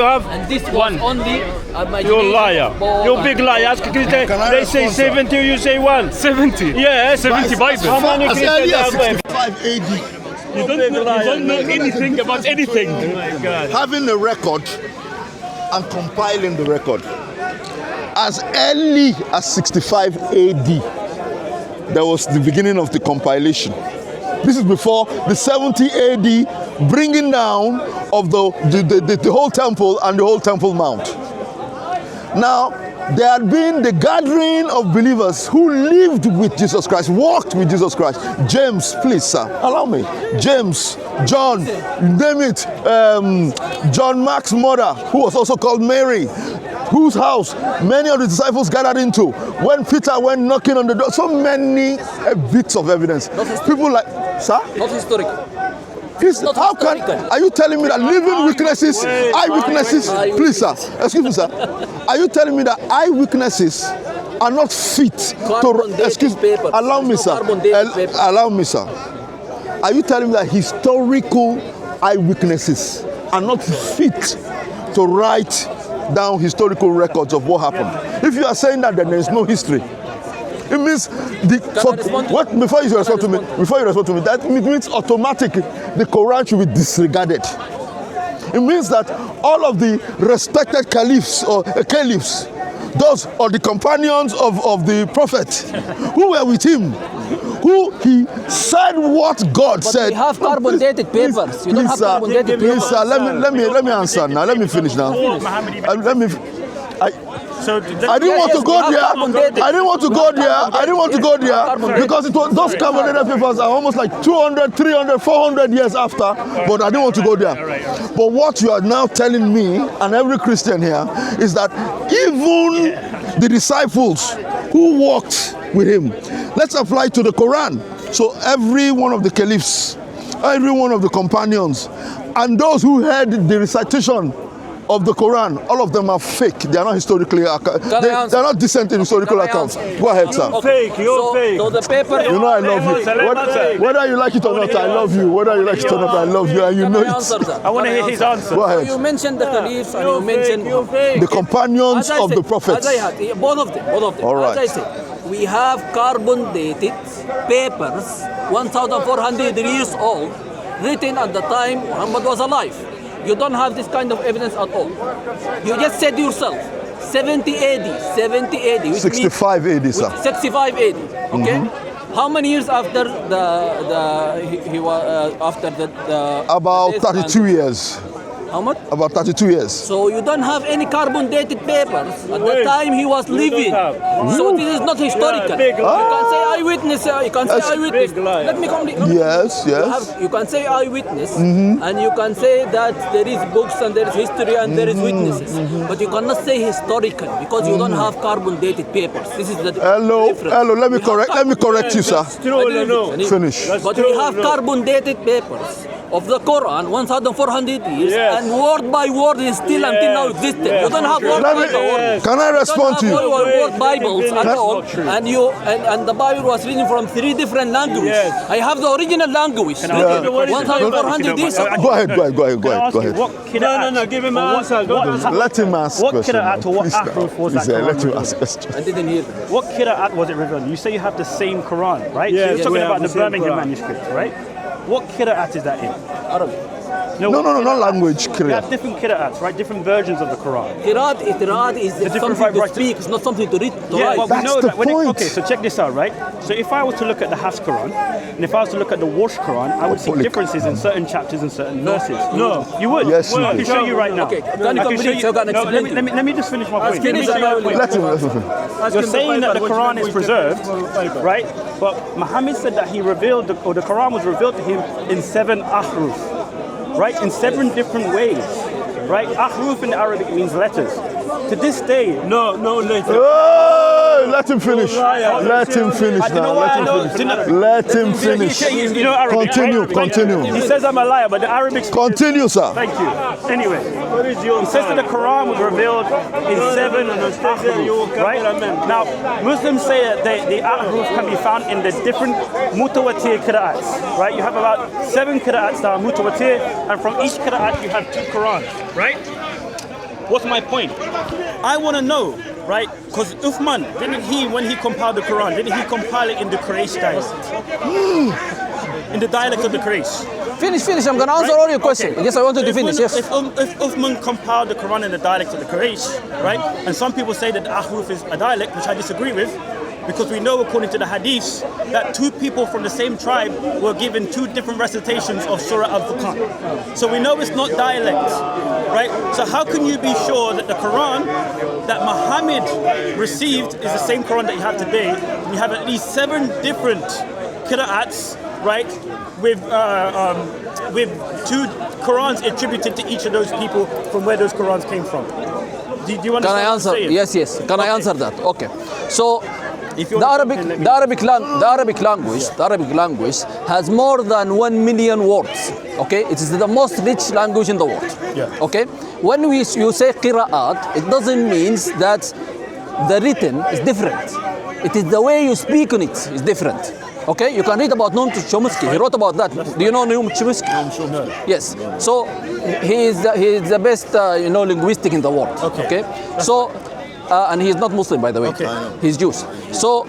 And this was only You're a liar. You're a big liar. Ask a Christian. They say 70, you say 1. 70? Yeah, 70 Bible. How many As early as Christians 65 AD. You don't know anything about anything. Oh my God. Having a record and compiling the record. As early as 65 AD, that was the beginning of the compilation. This is before the 70 AD bringing down of the whole temple and the whole temple mount. Now, there had been the gathering of believers who lived with Jesus Christ, walked with Jesus Christ. James, please, sir, allow me. James, John, name it. John Mark's mother, who was also called Mary, whose house many of the disciples gathered into. When Peter went knocking on the door, so many bits of evidence. People like, sir? not historical. Please, how can, are you telling me that living witnesses, eyewitnesses, please sir, excuse me sir, are you telling me that eyewitnesses are not fit to, excuse me, allow me sir, allow me sir, are you telling me that historical eyewitnesses are not fit to write down historical records of what happened? If you are saying that, then there is no history. It means before you respond to me, that means automatically the Quran should be disregarded. It means that all of the respected caliphs or caliphs, those are the companions of the prophet who were with him, who he said what God said. We have carbon dated papers. You don't have carbon dated papers. Please, sir, let me answer now. Let me finish now. I didn't want to go there. I didn't want to go there because it was, those carbon dated papers are almost like 200, 300, 400 years after, but I didn't want to go there. But what you are now telling me and every Christian here is that even the disciples who walked with him, let's apply to the Quran. So every one of the caliphs, every one of the companions, and those who heard the recitation of the Quran, all of them are fake. They are not historically, they are not decent in historical accounts. Go ahead, sir. You're fake. So the paper. You know I love you. Whether you like it or not, I love you. Whether you like it or not, I love you, and you know it. I want to hear his answer. Go ahead. You mentioned the caliphs and you mentioned The companions of the prophets. Both of them. All right. As I said, we have carbon dated papers, 1,400 years old, written at the time Muhammad was alive. You don't have this kind of evidence at all. You just said yourself, 70 AD, 65 AD, sir. 65 AD. Okay. How many years after About 32 years. How much? About 32 years. So you don't have any carbon dated papers at the time he was living. So this is not historical. You can say eyewitness. You can say eyewitness. Let me complete. Yes. You can say eyewitness, and you can say that there is books and there is history and there is witnesses. But you cannot say historical because you don't have carbon dated papers. This is the difference. Hello. Let me correct you, sir. Finish. But we have carbon dated papers of the Quran, 1,400 years, and word by word is still until now existed. You don't have word by word. Can I respond to you? Word Bibles at all, and the Bible was written from 3 different languages. I have the original language. 1,400 years. Go ahead. No, give him an answer. Let him ask. What Qiraat or what Ahruf was that Quran? Let him ask question. I didn't hear. What Qiraat was it revealed? You say you have the same Quran, right? Yeah, so you're talking about the Birmingham Quran. manuscript, right? What Qiraat is that in? Arabic. No, not language. We Qiraat. have different Qiraats, right? Different versions of the Quran. Qiraat is something to speak. It's not something to read. Yeah, well, we That's know the that when point. okay, so check this out, right? So if I was to look at the Hafs Quran, and if I was to look at the Warsh Quran, I would see differences in certain chapters and certain verses. No. You would? Yes, you I can would. show you right now. Okay, I can show you. No, let me just finish my point. Let me show you my point. Let him. You're saying that the Quran is preserved, right? But Muhammad said that he revealed, the Quran was revealed to him in 7 ahruf, right? In 7 different ways, right? Ahruf in Arabic means letters. To this day, No, later. Oh, let him finish. Let him finish now. Let him finish. You know Arabic. Continue. He says I'm a liar, but the Arabic. Continue, sir. Thank you. Anyway, he says that the Quran was revealed in 7 ahruf, right? Now, Muslims say that the ahruf can be found in the different mutawatir qira'ats, right? You have about 7 qira'ats that are mutawatir, and from each qira'at you have 2 Qurans, right? What's my point? I want to know, right? Because Uthman, didn't he, when he compiled the Quran, didn't he compile it in the Quraysh dialect? In the dialect of the Quraysh. Finish. I'm going to answer all your questions. Yes, I wanted to finish. Yes. If Uthman compiled the Quran in the dialect of the Quraysh, right? And some people say that the Ahruf is a dialect, which I disagree with, because we know according to the hadiths that two people from the same tribe were given two different recitations of Surah Al-Furqan. So we know it's not dialect, right? So how can you be sure that the Quran that Muhammad received is the same Quran that you have today? You have at least 7 different qira'ats, right? With 2 Qurans attributed to each of those people from where those Qurans came from. Do you understand? Can I answer? Yes. Can I answer that? Okay. So the Arabic language has more than 1 million words. Okay, it is the most rich language in the world. Yeah. Okay, when you say qira'at, it doesn't mean that the written is different. It is the way you speak on it is different. Okay, you can read about Noam Chomsky. He wrote about that. Do you know Noam Chomsky? No. Yes. So he is the best linguistic in the world. Okay. So and he is not Muslim, by the way. Okay. He's Jewish. So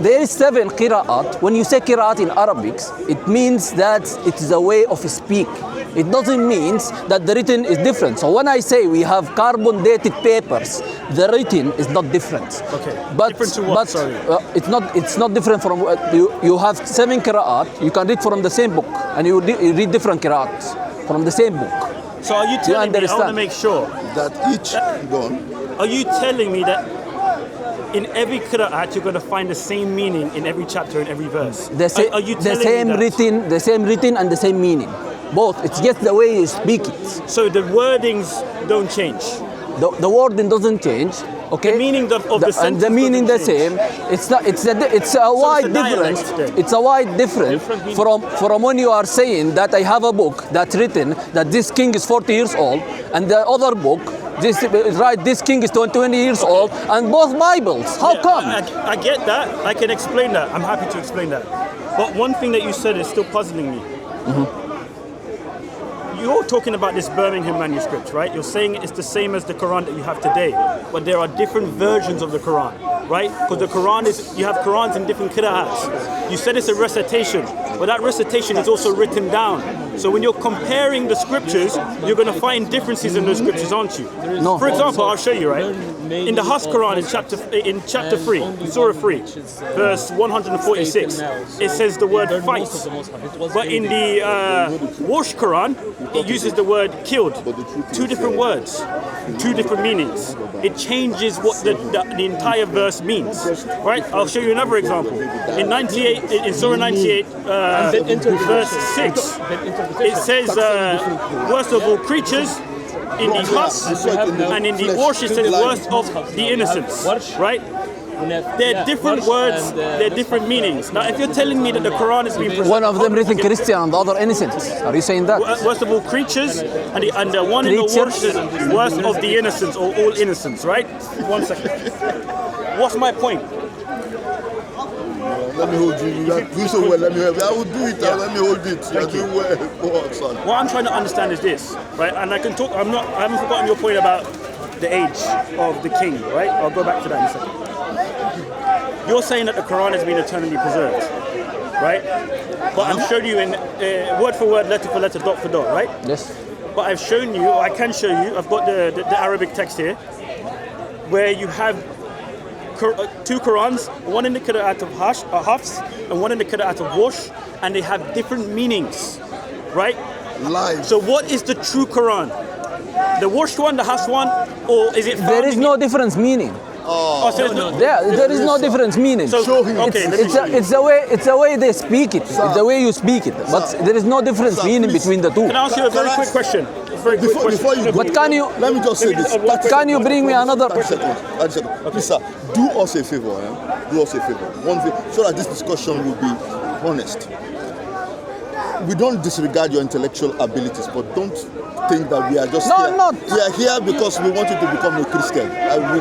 there is 7 qira'at. When you say qira'at in Arabic, it means that it is a way of speak. It doesn't mean that the written is different. So when I say we have carbon dated papers, the written is not different. Okay. But, different to what? Sorry. It's not different from you have 7 qira'at. You can read from the same book, and you read different qira'ats from the same book. So are you telling me? I want to make sure that each gone. Are you telling me that in every qira'at you're going to find the same meaning in every chapter and every verse? Are you telling me that? The same written and the same meaning. Both. It's just the way you speak it. So the wordings don't change. The wording doesn't change. Okay. The meaning of the sentence and the meaning the same. It's a wide difference. It's a wide difference from when you are saying that I have a book that's written that this king is 40 years old, and the other book this king is 20 years old, and both Bibles. How come? I get that. I can explain that. I'm happy to explain that. But one thing that you said is still puzzling me. Mm-hmm. You're talking about this Birmingham manuscript, right? You're saying it's the same as the Quran that you have today, but there are different versions of the Quran, right? Because the Quran you have Qurans in different qira'ats. You said it's a recitation, but that recitation is also written down. So when you're comparing the scriptures, you're going to find differences in those scriptures, aren't you? No. For example, I'll show you, right? In the Hafs Quran, in chapter 3, Surah 3, verse 146, it says the word fight. But in the Warsh Quran, it uses the word killed. 2 different words, 2 different meanings. It changes what the entire verse means, right? I'll show you another example. In Surah 98, verse 6, it says, worst of all creatures, in the Hafs and in the Warsh it says worst of the innocents, right? They're different words, they're different meanings. Now, if you're telling me that the Quran is being preserved, one of them written Christian and the other innocent, are you saying that? Worst of all creatures, and the one in the Warsh is worst of the innocents, or all innocents, right? 1 second. What's my point? Let me hold you. You do so well. Let me help you. I will do it. Let me hold it. Thank you. Well. Go on, son. What I'm trying to understand is this, right? And I can talk. I haven't forgotten your point about the age of the king, right? I'll go back to that in a second. You're saying that the Quran has been eternally preserved, right? But I'm showing you in word for word, letter for letter, dot for dot, right? Yes. But I've shown you, or I can show you, I've got the Arabic text here, where you have 2 Qurans, one in the Qiraat of Hafs and one in the Qiraat of Warsh, and they have different meanings, right? Live. So what is the true Quran? The Warsh one, the Hafs one, or is it found There is no difference meaning. There is no difference meaning. So, okay, it's the way they speak it. It's the way you speak it. But there is no difference meaning between the 2. Can I ask you a very quick question? Before you go, but can you? Let me just say this. Can you bring me another? 30 seconds. Okay. Please, sir, do us a favor. Do us a favor. One thing, so that this discussion will be honest. We don't disregard your intellectual abilities, but don't think that we are just here. I'm not. We are here because we want you to become a Christian.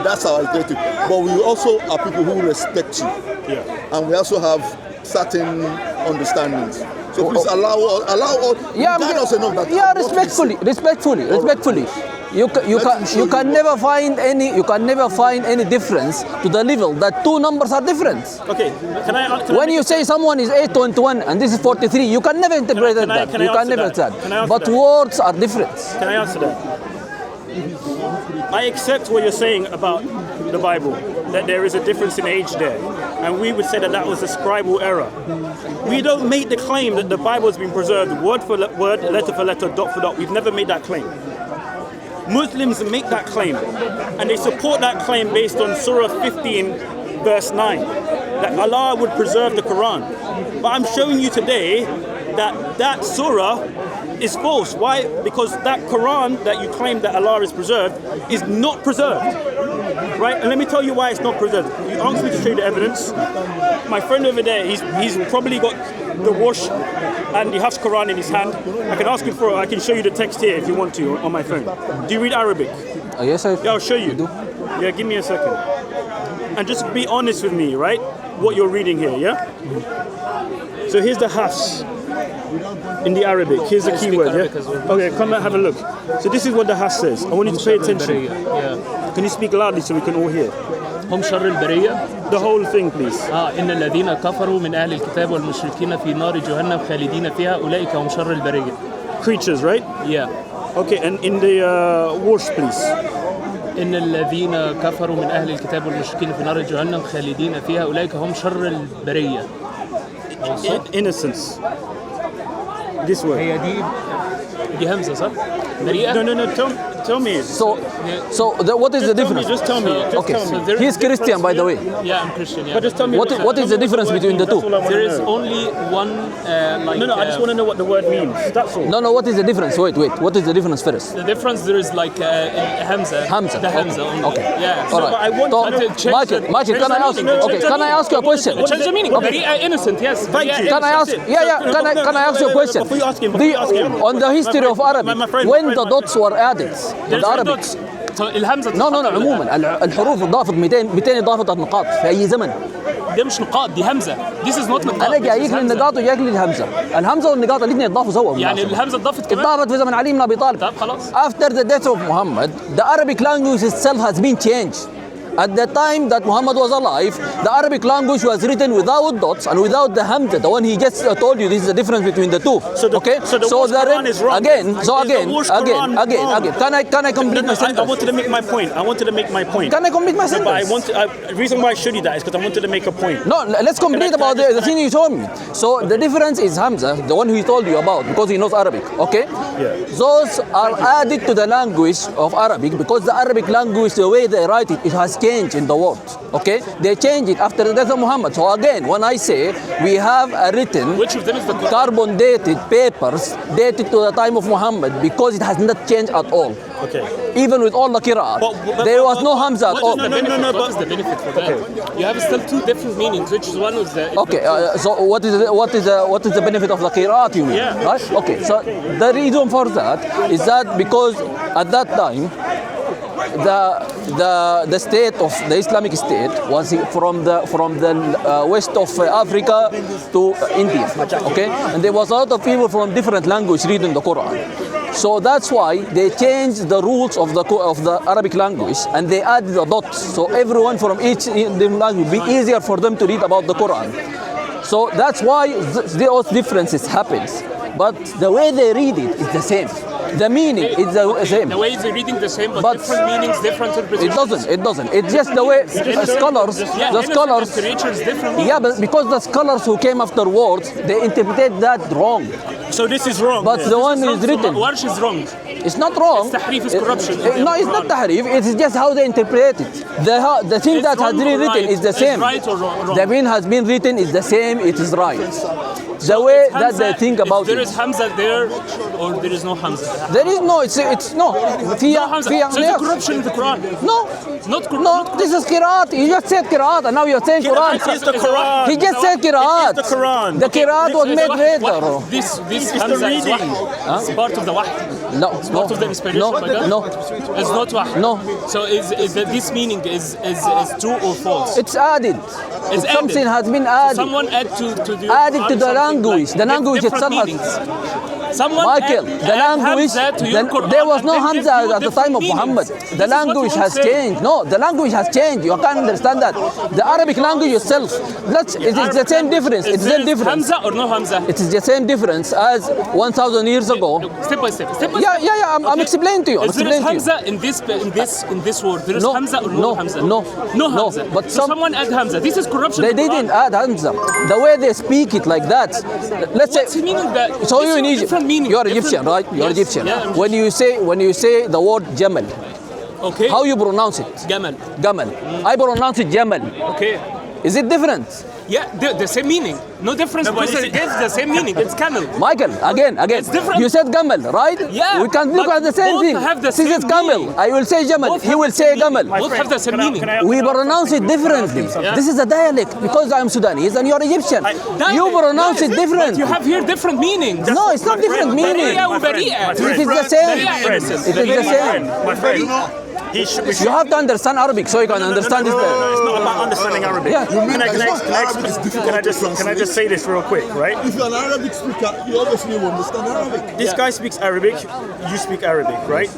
That's our identity. But we also are people who respect you. Yeah. And we also have certain understandings. So please allow us. Yeah, guide us enough that. Yeah, respectfully. You can never find any difference to the level that two numbers are different. Okay, When you say someone is 821 and this is 43, you can never interpret that. You can never say that. But words are different. Can I answer that? I accept what you're saying about the Bible, that there is a difference in age there. And we would say that that was a scribal error. We don't make the claim that the Bible has been preserved word for word, letter for letter, dot for dot. We've never made that claim. Muslims make that claim, and they support that claim based on Surah 15, verse 9, that Allah would preserve the Quran. But I'm showing you today that that surah is false. Why? Because that Quran that you claim that Allah is preserved is not preserved. Right? And let me tell you why it's not preserved. You asked me to show you the evidence. My friend over there, he's probably got the Warsh and the Hafs Quran in his hand. I can ask him for it. I can show you the text here if you want to on my phone. Do you read Arabic? Yes, Yeah, I'll show you. Yeah, give me a second. And just be honest with me, right? What you're reading here, yeah? So here's the Hafs in the Arabic. Here's the keyword, yeah? Okay, come and have a look. So this is what the Hafs says. I want you to pay attention. Can you speak loudly so we can all hear? هم شر البرية. The whole thing, please. إن الذين كفروا من أهل الكتاب والمشركين في نار جهنم خالدين فيها أولئك هم شر البرية. Creatures, right? Yeah. Okay, and in the Warsh, please. إن الذين كفروا من أهل الكتاب والمشركين في نار جهنم خالدين فيها أولئك هم شر البرية. Innocence. This way. هي دي همزة صح؟ بريئة؟ No, tell me. What is the difference? Just tell me. Okay, he's Christian, by the way. Yeah, I'm Christian. Yeah. But just tell me What is the difference between the two? There is only one No, I just want to know what the word means. That's all. No, what is the difference? Wait. What is the difference first? The difference there is like Hamza. Hamza. The Hamza only. Okay. Yeah. All right. But I want So, to know- Michael, can I ask? Okay, can I ask you a question? Change the meaning. Very innocent. Yes. Thank you. Can I ask? Can I ask you a question? Before you ask him. On the history of Arabic, when the dots were added in the Arabic. الهمزة No, عموما الحروف ضافت 200 ضافت نقاط في أي زمن. دي مش نقاط دي همزة. This is not نقاط. أنا جايك لي النقاط وجايك لي الهمزة والنقاط الاثنين اتضافوا سوا. يعني الهمزة اتضافت كمان. اتضافت في زمن علي بن أبي طالب. طب خلاص. After the death of Muhammad, the Arabic language itself has been changed. At the time that Muhammad was alive, the Arabic language was written without dots and without the hamza. The one he just told you, this is the difference between the two. So the Quran is wrong. Again. Can I complete my sentence? I wanted to make my point. Can I complete my sentence? But the reason why I showed you that is because I wanted to make a point. No, let's complete about the thing you told me. So the difference is Hamza, the one he told you about, because he knows Arabic, okay? Yeah. Those are added to the language of Arabic because the Arabic language, the way they write it has changed in the world, okay? They changed it after the death of Muhammad. So again, when I say we have a written, Which of them is the carbon dated papers dated to the time of Muhammad because it has not changed at all. Okay. Even with all the Qiraat, there was no Hamza at all. What is the benefit for that? You have still two different meanings. Which one is the? Okay, so what is the benefit of the Qiraat, you mean? Yeah. Right? Okay, so the reason for that is that because at that time the state of the Islamic State was from the west of Africa to India, okay, and there was a lot of people from different language reading the Quran. So that's why they changed the rules of the Arabic language and they added the dots. So everyone from each different language would be easier for them to read about the Quran. So that's why those differences happens. But the way they read it is the same. The meaning is the same. The way they're reading the same, but different meanings, different interpretations. It doesn't. It's just the way the scholars. Yeah, but because the scholars who came afterwards, they interpreted that wrong. So this is wrong. But the one is written. Warsh is wrong. It's not wrong. It's tahrif, is corruption. No, it's not tahrif. It's just how they interpret it. The thing that has been written is the same. Right or wrong? The meaning has been written is the same. It is right. The way that they think about it. There is Hamza there, or there is no Hamza. There is no. It's no. No Hamza. So it's a corruption in the Quran. No. No. This is Qiraat. You just said Qiraat, and now you're saying Quran. It's the Quran. He just said Qiraat. It's the Quran. The Qiraat was made later. This Hamza is wahy. It's part of the wahy. No. It's part of the inspiration. No. It's not wahy. No. So is that this meaning is true or false? It's added. It's something added. has been added. Someone added to the language. Like the language itself meanings. Someone Michael, the language, there was no Hamza at the time of Muhammad. The language has changed. No, the language has changed. You can't understand that. The Arabic language itself, it is the same difference. It's the same difference. Hamza or no Hamza? It is the same difference as 1,000 years ago. Step by step. Yeah. I'm explaining to you. There is Hamza in this word. There is Hamza or no Hamza? No Hamza. But someone add Hamza. This is corruption. They didn't add Hamza. The way they speak it like that. Let's say. So you in Egypt. You are Egyptian, right? You are Egyptian. Yeah, when you say the word Jamal, okay. How you pronounce it? Gamal. I pronounce it Jamal. Okay. Is it different? Yeah, the same meaning. No difference. Because it gives the same meaning. It's camel. Michael, again. It's different. You said Gamal, right? Yeah. We can look at the same thing. Have the this is Camel. meaning. I will say Jamal. He will say Gamal. Both have the same meaning. We pronounce it differently. This is a dialect because I'm Sudanese and you're Egyptian. You pronounce it differently. You have here different meanings. No, it's not different meaning. It is the same. It is the same. My friend. You have to understand Arabic so you can understand this better. It's not about understanding Arabic. Yeah. Can I just say this real quick, right? If you're an Arabic speaker, you obviously will understand Arabic. This guy speaks Arabic, you speak Arabic, right?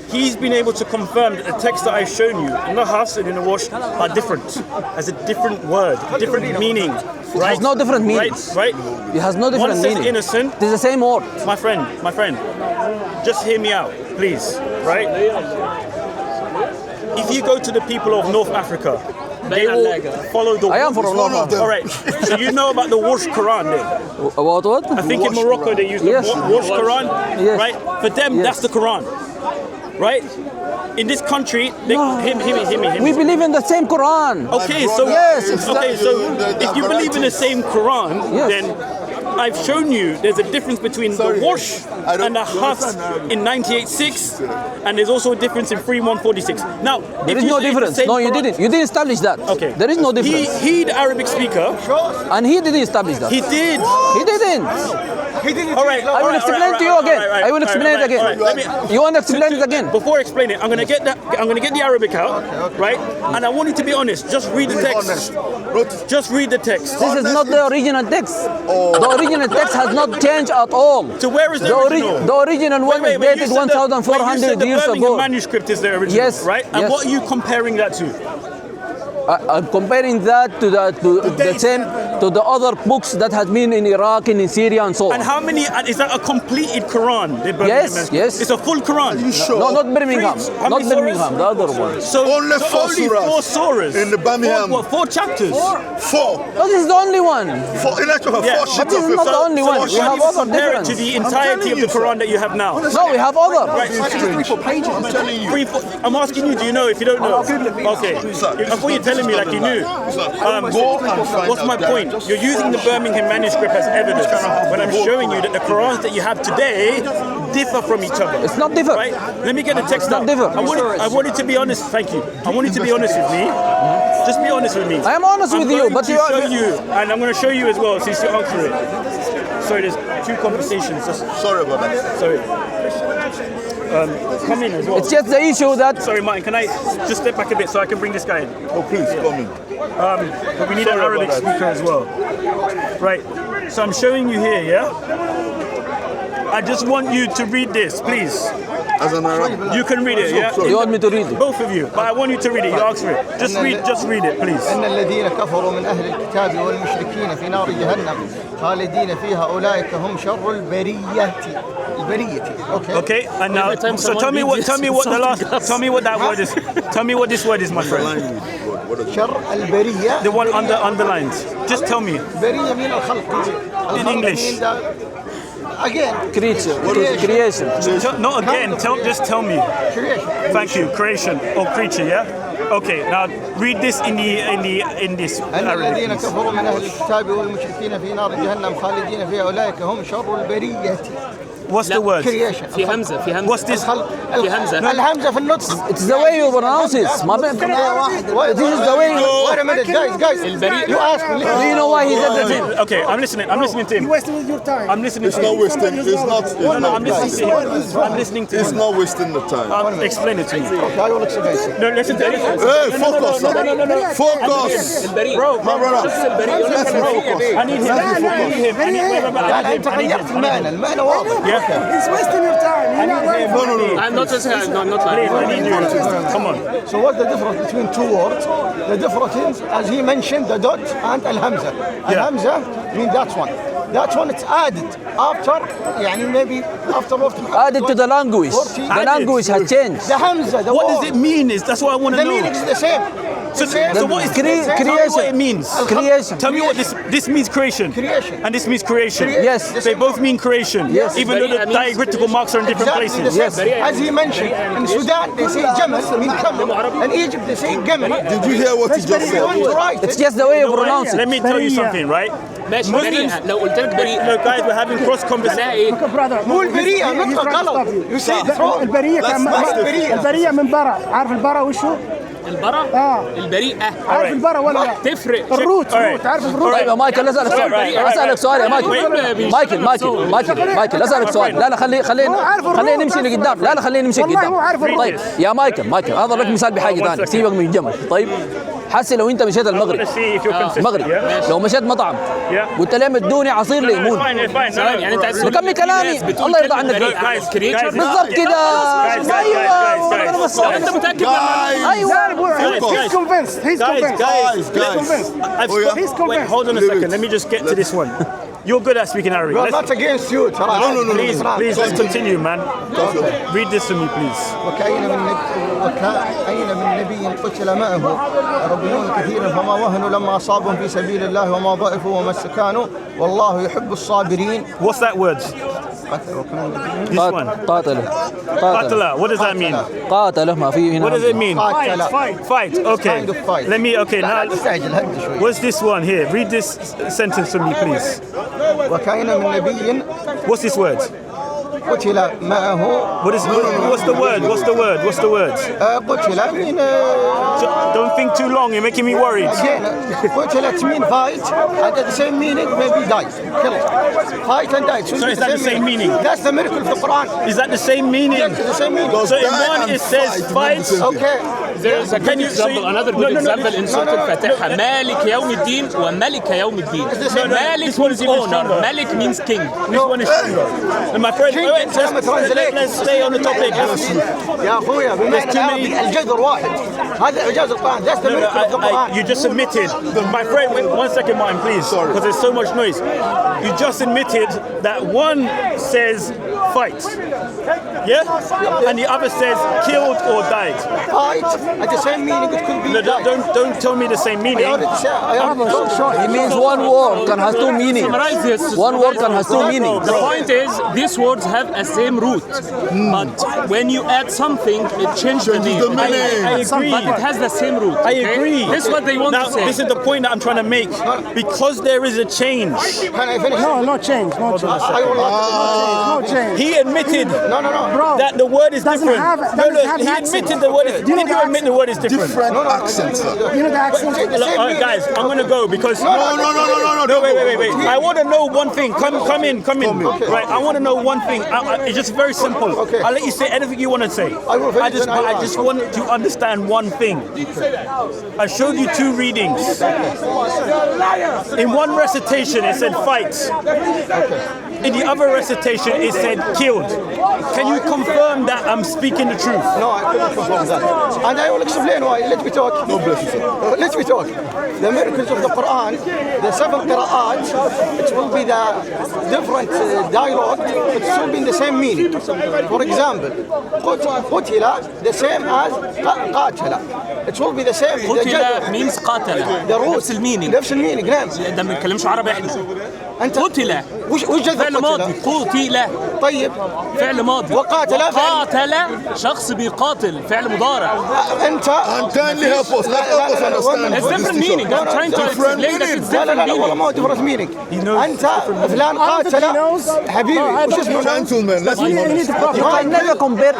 He's been able to confirm that the text that I've shown you in the Hafs and in the Warsh are different. Has a different word, different meaning. It has no different meaning. Right? It has no different One meaning. says innocent. It is the same word. My friend, just hear me out, please, right? If you go to the people of North Africa, they will follow the... I am from North Africa. All right, so you know about the Warsh Quran then? About what? I think in Morocco they use the Warsh Quran, right? For them, that's the Quran, right? In this country, hear me. We believe in the same Quran. Okay, so if you believe in the same Quran, then I've shown you there's a difference between the Warsh and the Hafs in 98.6, and there's also a difference in 3146. Now, there is no difference. No, you didn't. You didn't establish that. Okay. There is no difference. He the Arabic speaker. And he didn't establish that. He did. He didn't. All right. I will explain to you again. I will explain it again. You want to explain it again? Before I explain it, I'm gonna get the Arabic out, right? And I want you to be honest. Just read the text. Just read the text. This is not the original text. The original text has not changed at all. So where is the original? The original one is dated 1,400 years ago. The ago. manuscript is the original, yes, right? And yes. what are you comparing that to? I'm comparing that to the other books that has been in Iraq and in Syria and so on. And how many? Is that a completed Quran? Yes. It's a full Quran. Are you sure? No, not Birmingham. Not Birmingham. The other one. So only four surahs in the Birmingham. Four chapters. Four. No, this is the only one. Four. In actual fact, 4 sheets. But this is not the only one. We have other compare it difference. to the entirety of the Quran that you have now. No, we have other. Right. 3-4 pages. I'm telling you. I'm asking you. Do you know? If you don't know, okay. I thought you're telling me like you knew. What's my point? You're using the Birmingham manuscript as evidence when I'm showing you that the Qurans that you have today differ from each other. It's not different. Right? Let me get the text out. Differ. I wanted to be honest. Thank you. I wanted to be honest with me. Just be honest with me. I am honest with you, but you are. And I'm going to show you as well since you answer it. Sorry, there's 2 conversations. Sorry about that. Sorry. Come in as well. It's just the issue that. Sorry, Martin, can I just step back a bit so I can bring this guy in? Oh, please, come in. But we need an Arabic speaker as well. Right, so I'm showing you here, yeah? I just want you to read this, please. As an Arab. You can read it, yeah? You want me to read it? Both of you, but I want you to read it. You asked for it. Just read it, please. إن الذين كفروا من أهل الكتاب والمشركين في نار جهنم خالدين فيها أولئك هم شر البرية. Okay, and now, so tell me what that word is. Tell me what this word is, my friend. شر البرية. The one underlined. Just tell me. برية من الخلق. In English. Again. Creation. Not again. Just tell me. Creation. Thank you. Creation or creature. Yeah. Okay. Now read this in this. أن الذين كفروا من أهل الكتاب والمشركين في نار جهنم خالدين فيها أولئك هم شر البرية. What's the word? Creation. في همزة في همزة. What's this? في همزة. الهمزة في النطق. It's the way you pronounce it. ما بين. This is the way. Wait a minute, guys. You ask me. Do you know why he said that? Okay, I'm listening to him. You're wasting your time. I'm listening to It's not him. wasting. It's not. No, I'm listening to him. I'm listening to It's him. not wasting the time. Explain it to me. Okay, I will explain it. No, listen to him. Hey, focus, sir. Focus. البريء. Bro, my brother. Let's be focused. I need him. أنت غيرت المعنى واضح. He's wasting your time. You're not learning. No. I'm not listening. No, I'm not lying. I need you. Come on. So what's the difference between two words? The difference is, as he mentioned, the dot and al-hamza. Al-hamza means that one. That one it's added after, يعني maybe after Added to the language. The language has changed. The hamza, the What word. does it mean? That's what I want to The know. meaning is the same. So what is Creation. Tell me what it means. Creation. Tell me what this means creation. Creation. And this means creation. Yes. They both mean creation. Yes. Even though the diacritical marks are in different Exactly the places. same. Yes. As he mentioned, in Sudan they say jamal, mean camel. In Egypt they say gamal. Did you hear what he just They want to said? write It's it. just the way you pronounce Let it. me tell you something, right? ماشي بريئة. لو قلت لك بريئة. No, guys, we're having cross conversation. معناها ايه؟ brother. مو البريئة نطق غلط. You say it wrong. البرية البرية من برا. عارف البرا وشو؟ البرة؟ البريئة. البريئة. عارف البرا ولا لا؟ تفرق. الروت عارف الروت. طيب يا مايكل اسالك سؤال. اسالك سؤال يا مايكل اسالك سؤال. لا خلينا نمشي لقدام. لا خلينا نمشي والله مو عارف لقدام. الروت. طيب يا مايكل هذا لك مثال بحاجه ثانيه. سيبك من الجمل. طيب حسي لو انت مشيت المغرب لو مشيت مطعم قلت لهم ادوني عصير ليمون. يعني انت عايز بكمل كلامي الله يرضى عنك. بالضبط كده. ايوه انت متأكد He's convinced. He's convinced. Wait, hold on a second. Let me just get to this one. You're good at speaking Arabic. We are not against you. No. Please, let's continue, man. Read this to me, please. وكأين من نبي قتل معه ربنا كثيرا فما وهنوا لما أصابهم في سبيل الله وما ضعفوا وما استكانوا والله يحب الصابرين. What's that word? This one. قاتله. What does that mean? قاتله ما في هنا. What does it mean? Fight. Okay. Kind of fight. Let me. Okay. Now, استعجل هدي شوي. what's this one here? Read this sentence to me, please. وكأين من نبي What's this word? قتل معه. What's the word? قتل mean Don't think too long. You're making me worried. again. قتل mean fight and at the same meaning maybe died, killed. Fight and died. So is that the same meaning? That's the miracle of the Quran. Is that the same meaning? Yes, it's the same meaning. So in one it says fight. Okay. There is a good example, another good example in Surah Al-Fatiha. Malik Yawm al-Din wa Malika Yawm al-Din. Malik means owner. Malik means king. This one is stronger. And my friend, let's stay on the topic. يا أخويا بمعنى الجذر واحد. هذا إعجاز القرآن. That's the miracle of the Quran. You just admitted, my friend, wait 1 second, Martin, please, because there's so much noise. You just admitted that one says fight, yeah, and the other says killed or died. Fight at the same meaning it could be No, died. don't tell me the same meaning. It means one word can has two meanings. Summarize this. One word can has two meanings. The point is, these words have a same root, but when you add something, it changes the name. I agree. But it has the same root. I okay? agree. This is what they want now, to say. this is the point that I'm trying to make. Because there is a change. Can I finish? No change. I will not. No change. He admitted No. Bro, that the word is doesn't different. have- No, doesn't have he an accent. admitted the word is. Do you know Did you the admit the word is different? Different accents, sir. You know the accent? All right, guys, I'm gonna go because. No. Wait. I want to know one thing. Come in. Right, I want to know one thing. It's just very simple. Okay. I'll let you say anything you want to say. I will finish then I just want to understand one thing. I showed you 2 readings. In one recitation, it said fight. In the other recitation, it said killed. Can you confirm that I'm speaking the truth? No, I couldn't confirm that. And I will explain why. Let me talk. God bless you, sir. Let me talk. The miracles of the Quran, the 7 qira'at, it will be the different dialogue, it will be in the same meaning. For example, قتل, the same as قاتل. It will be the same. قتل means قاتل. The root. نفس المينينج. نفس المينينج نعم. ده ما بنتكلمش عربي احنا. أنت قتل وش جذب فعل ماضي. قتل. طيب فعل ماضي. وقاتل قاتل شخص بيقاتل فعل مضارع. انت Kindly help us. Help us understand. It's different meaning. I'm trying to explain that it's لا لا different لا والله meaning. ما هو different meaning. انت فلان قاتل حبيبي وش اسمه؟ Gentlemen, let's be honest. You can never compare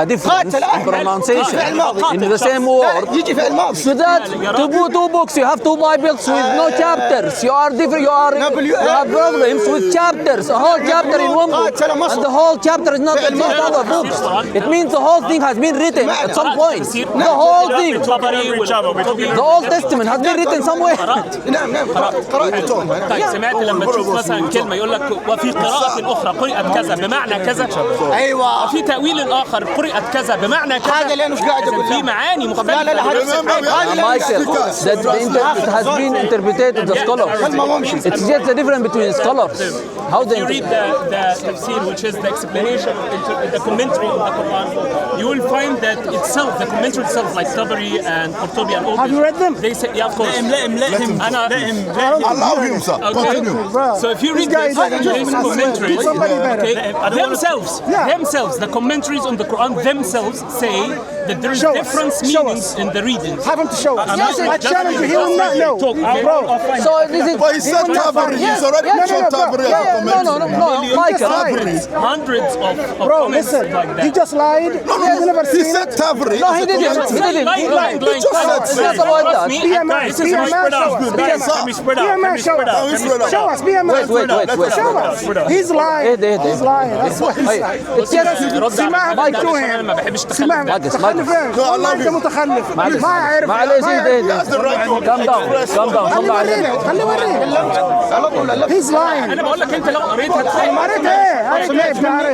a difference in pronunciation in the same word. يجي فعل ماضي. So that to put two books, you have two Bibles with no chapters. You are different. You have problems with chapters. A whole chapter in one book, and the whole chapter is not in other books. It means the whole thing has been written at some point. The whole thing. The Old Testament has been written somewhere. نعم قرأت. طيب سمعت لما تشوف مثلا كلمة يقول لك وفي قراءة أخرى قرأت كذا بمعنى كذا. ايوه. وفي تأويل آخر قرأت كذا بمعنى كذا. هذا اللي انا مش قاعد اقول. في معاني مختلفة. لا Michael, it has been interpreted to the scholars. It's just the difference between scholars. How If they you read the tafsir, which is the explanation, the commentary of the Quran, you will find that itself, the commentary itself, like Tabari and Qurtubi and all Have you read them? They say, yeah, of course. Let him. Allow him, sir. Continue. So if you read these commentaries, okay, themselves, the commentaries on the Quran themselves say that there is different meanings in the readings. Have him to show us. I challenge you, he will not know. Bro. So this is. But he said Tabari. He's already shown Tabari as a commentary. Michael. Hundreds of Bro, comments listen, like that. he just lied. He has never He seen said it. Tabari. No, he didn't. He didn't. Lying. It's not about that. Be a man. Be a man. Show us. Can we spread Be a out? man. Show us. Show us. Be a man. Wait. Show us. He's lying. He's lying. That's what he's lying. It's just. سماح أنا ما بحبش سماح Marcus. تخلف والله انت متخلف ما يعرف معلش calm down صلى عليه خليه يورينا he's lying أنا بقول لك أنت لو قريت هتلاقي ما قريت ايه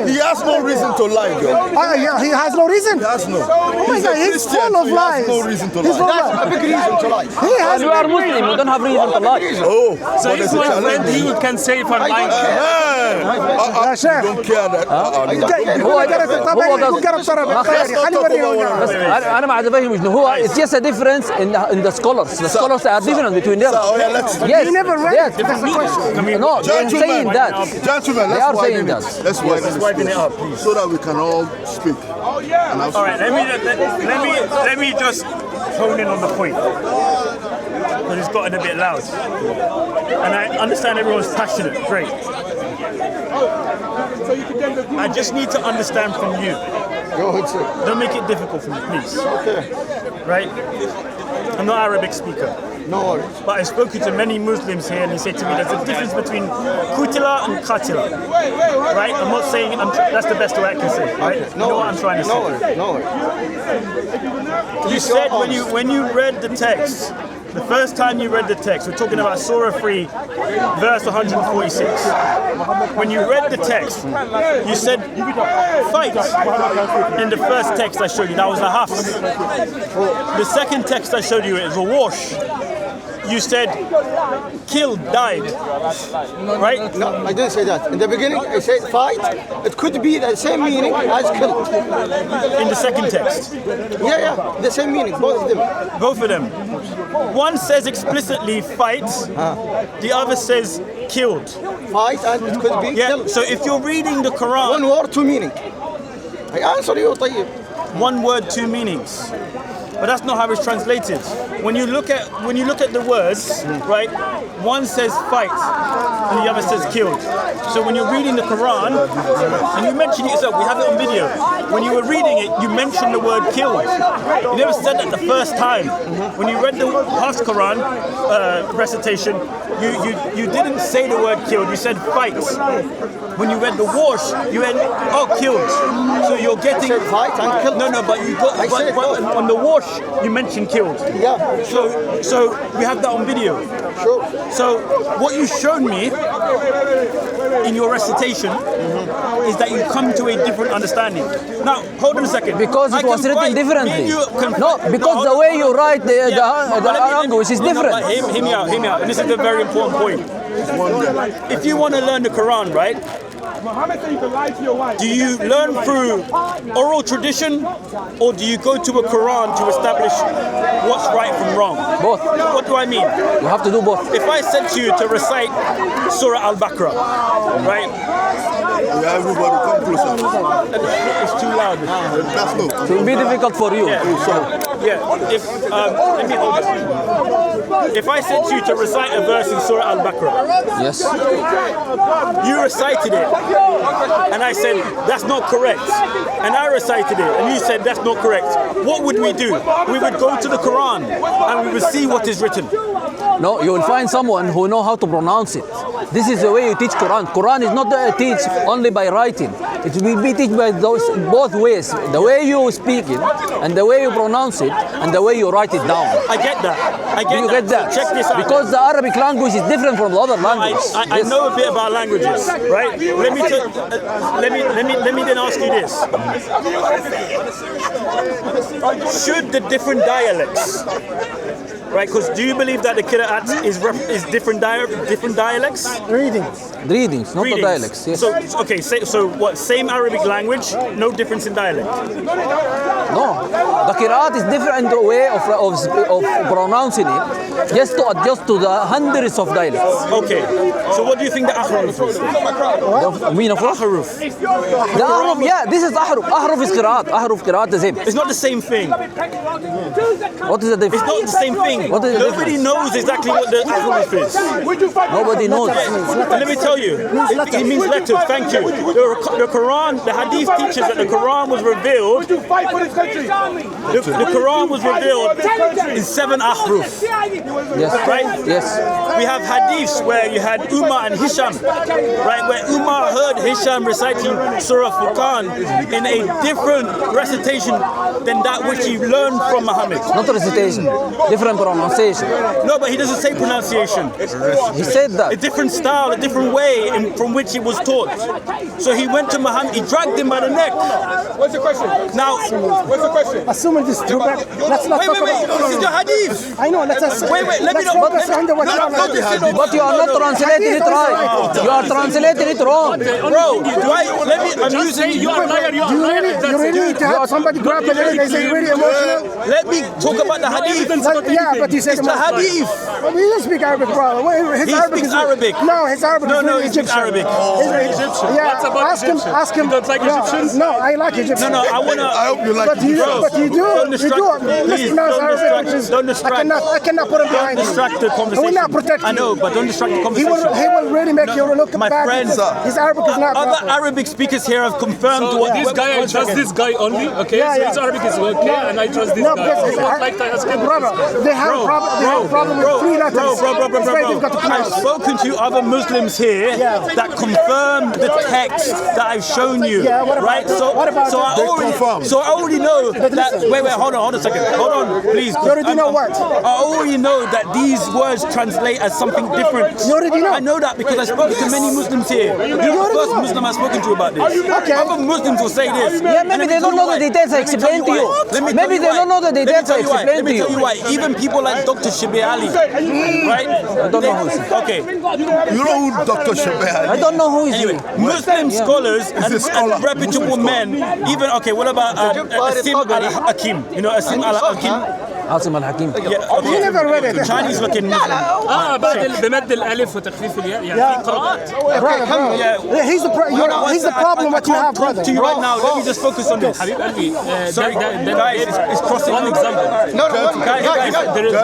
He has no reason to lie, girl. yeah, he has no reason. He has no. Oh my God, he's Christian, full of so he lies. has no reason to He's full lie. of A big reason to lie. He has You are Muslim, you don't have reason to lie. Oh, So but if there's a my friend, challenge. he can say if I'm lying. يا شيخ Don't care that. هو قرأت الطرب خليه يورينا بس انا ما عاد بفهم انه هو it's just a difference in the scholars. The scholars are different between them. Oh yeah, let's. Yes. You never read Yes. it. That's the question. No, they're saying that. Gentlemen, They let's are saying widen that. it. Let's widen it up, please, so that we can all speak. All right, let me just hone in on the point, because it's gotten a bit loud, and I understand everyone's passionate. Great. I just need to understand from you. Go ahead, sir. Don't make it difficult for me, please. Okay. Right? I'm not an Arabic speaker. No worries. But I've spoken to many Muslims here, and they say to me there's a difference between kutila and katila. Right? I'm not saying that's the best way I can say. Right? You know what I'm trying to say. No worries. You said when you read the text, the first time you read the text, we're talking about Surah 3, verse 146. When you read the text, you said fight. In the first text I showed you, that was a Hafs. The second text I showed you is a Warsh. You said killed, died. Right? No, I didn't say that. In the beginning, I said fight. It could be the same meaning as killed. In the second text. Yeah, the same meaning, both of them. Both of them. One says explicitly fight, the other says killed. Fight and it could be Yeah, killed. so if you're reading the Quran, One word, two meaning. I answer you, طيب. one word, two meanings. But that's not how it's translated. When you look at the words, right, one says fight and the other says killed. So when you're reading the Quran, and you mentioned it yourself, we have it on video. When you were reading it, you mentioned the word killed. You never said that the first time. When you read the Hafs Quran recitation, you didn't say the word killed, you said fight. When you read the Warsh, you went, oh, killed. So you're getting Fight and killed. No, but you got but on the Warsh you mentioned killed. Yeah, So we have that on video. sure. So what you showed me in your recitation is that you come to a different understanding. Now, hold on a second. Because it was written differently. No, because the way you write the language is different. Hear me out. And this is a very important point. If you want to learn the Quran, right? Do you learn through oral tradition, or do you go to a Quran to establish what's right from wrong? Both. What do I mean? You have to do both. If I said to you to recite Surah Al-Baqarah, right? Yeah, everybody come closer. It's too loud. That's no. It will be difficult for you. Yeah. If let me hold it. If I said to you to recite a verse in Surah Al-Baqarah, Yes. you recited it, and I said that's not correct, and I recited it, and you said that's not correct. What would we do? We would go to the Quran and we would see what is written. No, you will find someone who know how to pronounce it. This is the way you teach Quran. Quran is not teach only by writing. It will be teach by those both ways. The way you speak it, and the way you pronounce it, and the way you write it down. I get that. Do you get that? So check this out. Because the Arabic language is different from the other languages. I know a bit about languages, right? Let me then ask you this: should the different dialects, right? Because do you believe that the Qiraat is different dialects? Readings, not the dialects. Yes. So okay, so what? Same Arabic language, no difference in dialect. No, the Qiraat is different way of pronouncing it, just to adjust to the hundreds of dialects. Okay, so what do you think the ahruf is? The meaning of ahruf. The ahruf, yeah, this is ahruf. Ahruf is Qiraat. Ahruf Qiraat is him. It's not the same thing. What is the difference? It's not the same thing. What is the Nobody difference? knows exactly what the ahruf is. Nobody knows. Let me tell you, it means letters. Thank you. The Quran, the Hadith teaches that the Quran was revealed. The Quran was revealed in 7 ahruf. Yes. Right? Yes. We have hadiths where you had Umar and Hisham, right? Where Umar heard Hisham reciting Surah Furqan in a different recitation than that which he learned from Muhammad. Not recitation, different pronunciation. No, but he doesn't say pronunciation. He said A that. different style, a different way from which he was taught. So he went to Muhammad, he dragged him by the neck. What's the question? Now, What's the question? Assuming this is true, let's not wait, talk about. this is the hadith. I know. Let us. Wait, let me let's know. focus on the what you are. But you are not translating it right. You are translating it wrong. Bro, I'm using You are liar, you are liar. You really need to have somebody grab the leg and say really emotional. Let me talk about the hadith. Yeah, but you said It's the hadith. He doesn't speak Arabic, bro. His He Arabic speaks is Arabic. No, his Arabic No, is no, really he speaks Egyptian. Arabic. Egyptian. Yeah, What's about ask him. Egyptian? Ask him. You don't like Egyptians? No, I like Egyptian. No, I wanna. I hope you like But you, Bro, but you do, don't you distract- do. please, Mispronounce don't Arabic, distract- which is don't distract. I cannot put him behind you. Distract the conversation. He will not protect you. I know, but don't distract the He conversation. will really make you look my bad. friends, His Arabic is not Other proper. Arabic speakers here have confirmed So what this guy, I one trust second. this guy only, okay? Yeah, So yeah. his Arabic is okay, and I trust this No, guy. because You don't like to ask him? brother, they have a problem. They have a problem with 3 letters. It's very difficult to I've pronounce. spoken to other Muslims here Yeah. that confirm the text that I've shown you. Yeah, what about right? that? So, What about so that? I They already, confirm. so I already know that. listen. Wait, hold on a second. Hold on, please. You already know what? I already know that these words translate as something different. You already know? I know that because I spoke to many Muslims here. You're the already first know? Muslim I've spoken to about this. Okay. Other Muslims will say this. Yeah, And maybe let me they tell don't you know the why. details I Let me tell explained to you. why. Let me Maybe tell they you don't know the why. details I Let me explained to tell you you. why. Even people like Dr. Shibi Ali, right? I don't know who is he. Okay. You know who Dr. Shabir I don't know who is Anyway, he. Muslim scholars a scholar. and reputable men, even what about Asim al-Hakim? You know Asim al-Hakim? Asim al-Hakim. Yeah, okay. He never read it. Chinese looking Muslim. بمد الالف وتخفيف الياء يعني في قراءات. Brother. Yeah. He's the problem what you have, brother. To you right now, let me just focus on this. حبيب قلبي Sorry, guys, it's crossing one over. example. Guys, there is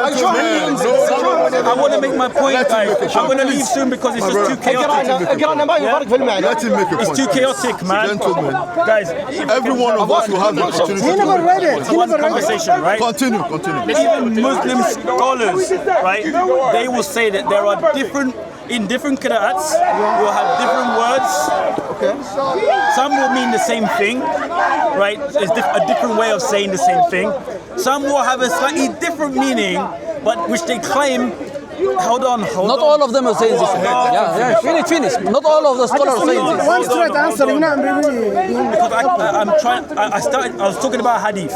I want to make my point, guys. I'm going to leave soon because it's just too chaotic. اقرانا ما يفرق في المعنى. Let him make a It's point. too chaotic, man. Gentlemen, Guys, every one of us will have the opportunity He never to read it. He one never read it. conversation, right? continue. Even Muslim scholars, right, they will say that there are different qira'ats, will have different words. Okay. Some will mean the same thing, right? It's a different way of saying the same thing. Some will have a slightly different meaning, but which they claim Hold on. Not all of them are saying this. Yeah, finish. Not all of the scholars are saying this. One straight answer. You're not really. Because I was talking about hadith.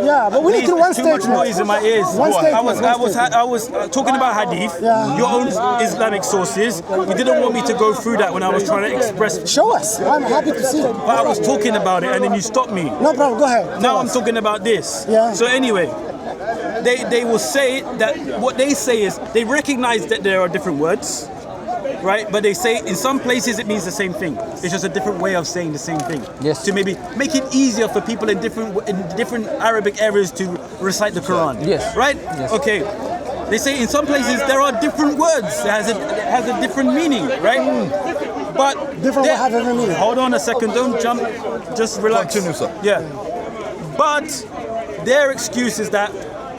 Yeah, but we need to one Too much statement. noise in my ears. One statement. I was talking about hadith, your own Islamic sources. You didn't want me to go through that when I was trying to express. Show us. I'm happy to see it. But I was talking about it and then you stopped me. No problem. Go ahead. Now I'm talking about this. Yeah. So anyway, they will say that what they say is they recognize that there are different words, right? But they say in some places it means the same thing. It's just a different way of saying the same thing. Yes. To maybe make it easier for people in different Arabic areas to recite the Quran. Yes. Right? Yes. Okay. They say in some places there are different words. It has a different meaning, right? But Different will have every meaning. hold on a second, don't jump. Just relax. Continue, sir. Yeah. But their excuse is that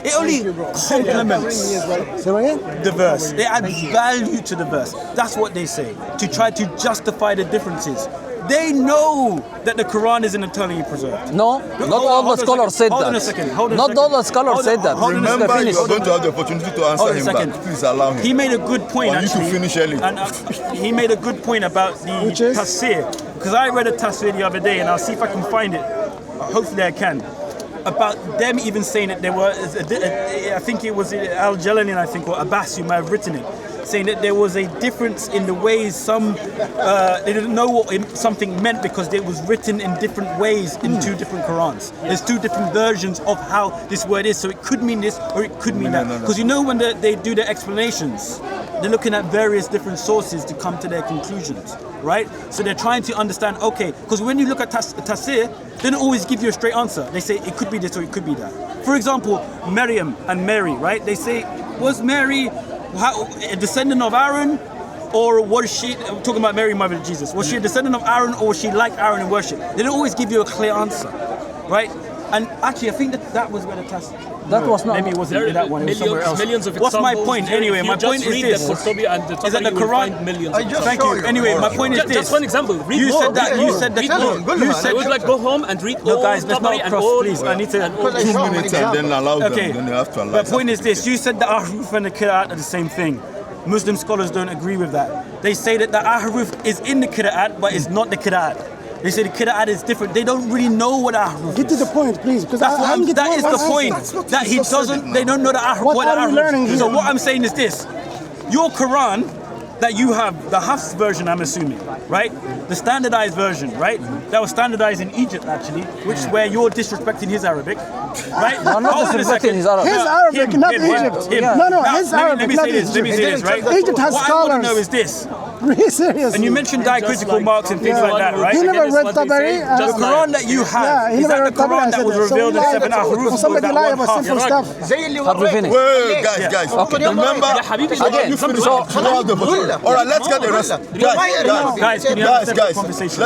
it only complements Say what again? the verse. It adds value to the verse. That's what they say, to try to justify the differences. They know that the Quran isn't eternally preserved. No, not all the scholars said that. Hold on a second. Not all the scholars said that. Remember, Finish. you are going to have the opportunity to answer Hold on a him second. back. Please allow him. He made a good point Or you actually. should finish early. And he made a good point about the Which is? tafsir. Because I read a tafsir the other day and I'll see if I can find it. Hopefully I can. About them even saying that there were, I think it was Al-Jalani, I think, or Abbas who might have written it, saying that there was a difference in the ways some, they didn't know what something meant because it was written in different ways in two different Qurans. There's two different versions of how this word is, so it could mean this or it could mean that. Because you know when they do their explanations, they're looking at various different sources to come to their conclusions, right? So they're trying to understand, okay, because when you look at tafsir, they don't always give you a straight answer. They say it could be this or it could be that. For example, Maryam and Mary, right? They say, was Mary a descendant of Aaron, or was she, I'm talking about Mary, mother of Jesus, was she a descendant of Aaron, or was she like Aaron in worship? They don't always give you a clear answer, right? And actually, I think that was where the test. That was not. Maybe it wasn't in that one. It was somewhere else. Millions of What's my examples. point anyway? My point is this: The Qurtubi and the is that the Tabari, you will Quran? find millions. Of Thank you. Anyway, my point is this: just one example. Read you more. said that. You said that. Read more. You I said. would like go home and read No, all guys, let's Tabari not and cross, all. please. I need to. 2 minutes and then allow them. Okay. Then you have to allow. My point is this: you said the ahruf and the qiraat are the same thing. Muslim scholars don't agree with that. They say that the ahruf is in the qiraat, but it's not the qiraat. They say the qiraat is different. They don't really know what ahruf is. Get to the point, please, because That is the point. That he doesn't. They don't know the ahruf. What are we learning here? So what I'm saying is this: your Quran that you have, the Hafs version, I'm assuming, right? The standardized version, right? That was standardized in Egypt, actually, which where you're disrespecting his Arabic, right? I'm not Hold on a disrespecting second. his Arabic. His Arabic, not Egypt. No, Now, his let Arabic, me not say this. Let me say this, right? Egypt has What I want to know scholars. is this. Really seriously. And you mentioned diacritical marks and things like that, right? He never Again, read it's what they Tabari. say, The Quran that you have, Yeah, he is never that the read Tabari. Quran that was revealed in 7 ahruf, or Somebody that lie one about half? simple stuff. Have we finished? Wait, guys. Remember, Ya Habibi, Again, you finish. so- You have the opportunity. All right, let's get the rest. Guys, can you have a separate conversation?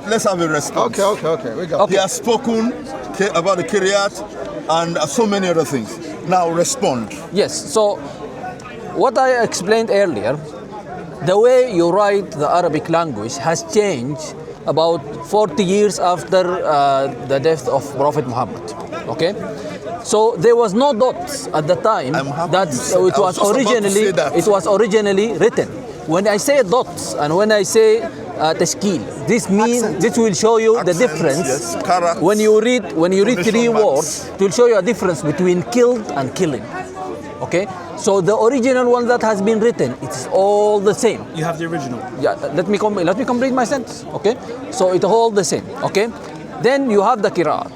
Let's have a response. Okay. We go. He has spoken about the Qiraat and so many other things. Now respond. Yes, so what I explained earlier, the way you write the Arabic language has changed about 40 years after the death of Prophet Muhammad. Okay? So there was no dots at the time I'm happy that you said- it I was just about to say that. it was originally written. When I say dots and when I say tashkil, this will show you the Accents, difference. yes, characters, When you read three exclamation marks. words, it will show you a difference between killed and killing. Okay, so the original one that has been written, it's all the same. You have the original. Yeah, let me complete my sentence. Okay, so it's all the same. Okay, then you have the qiraat,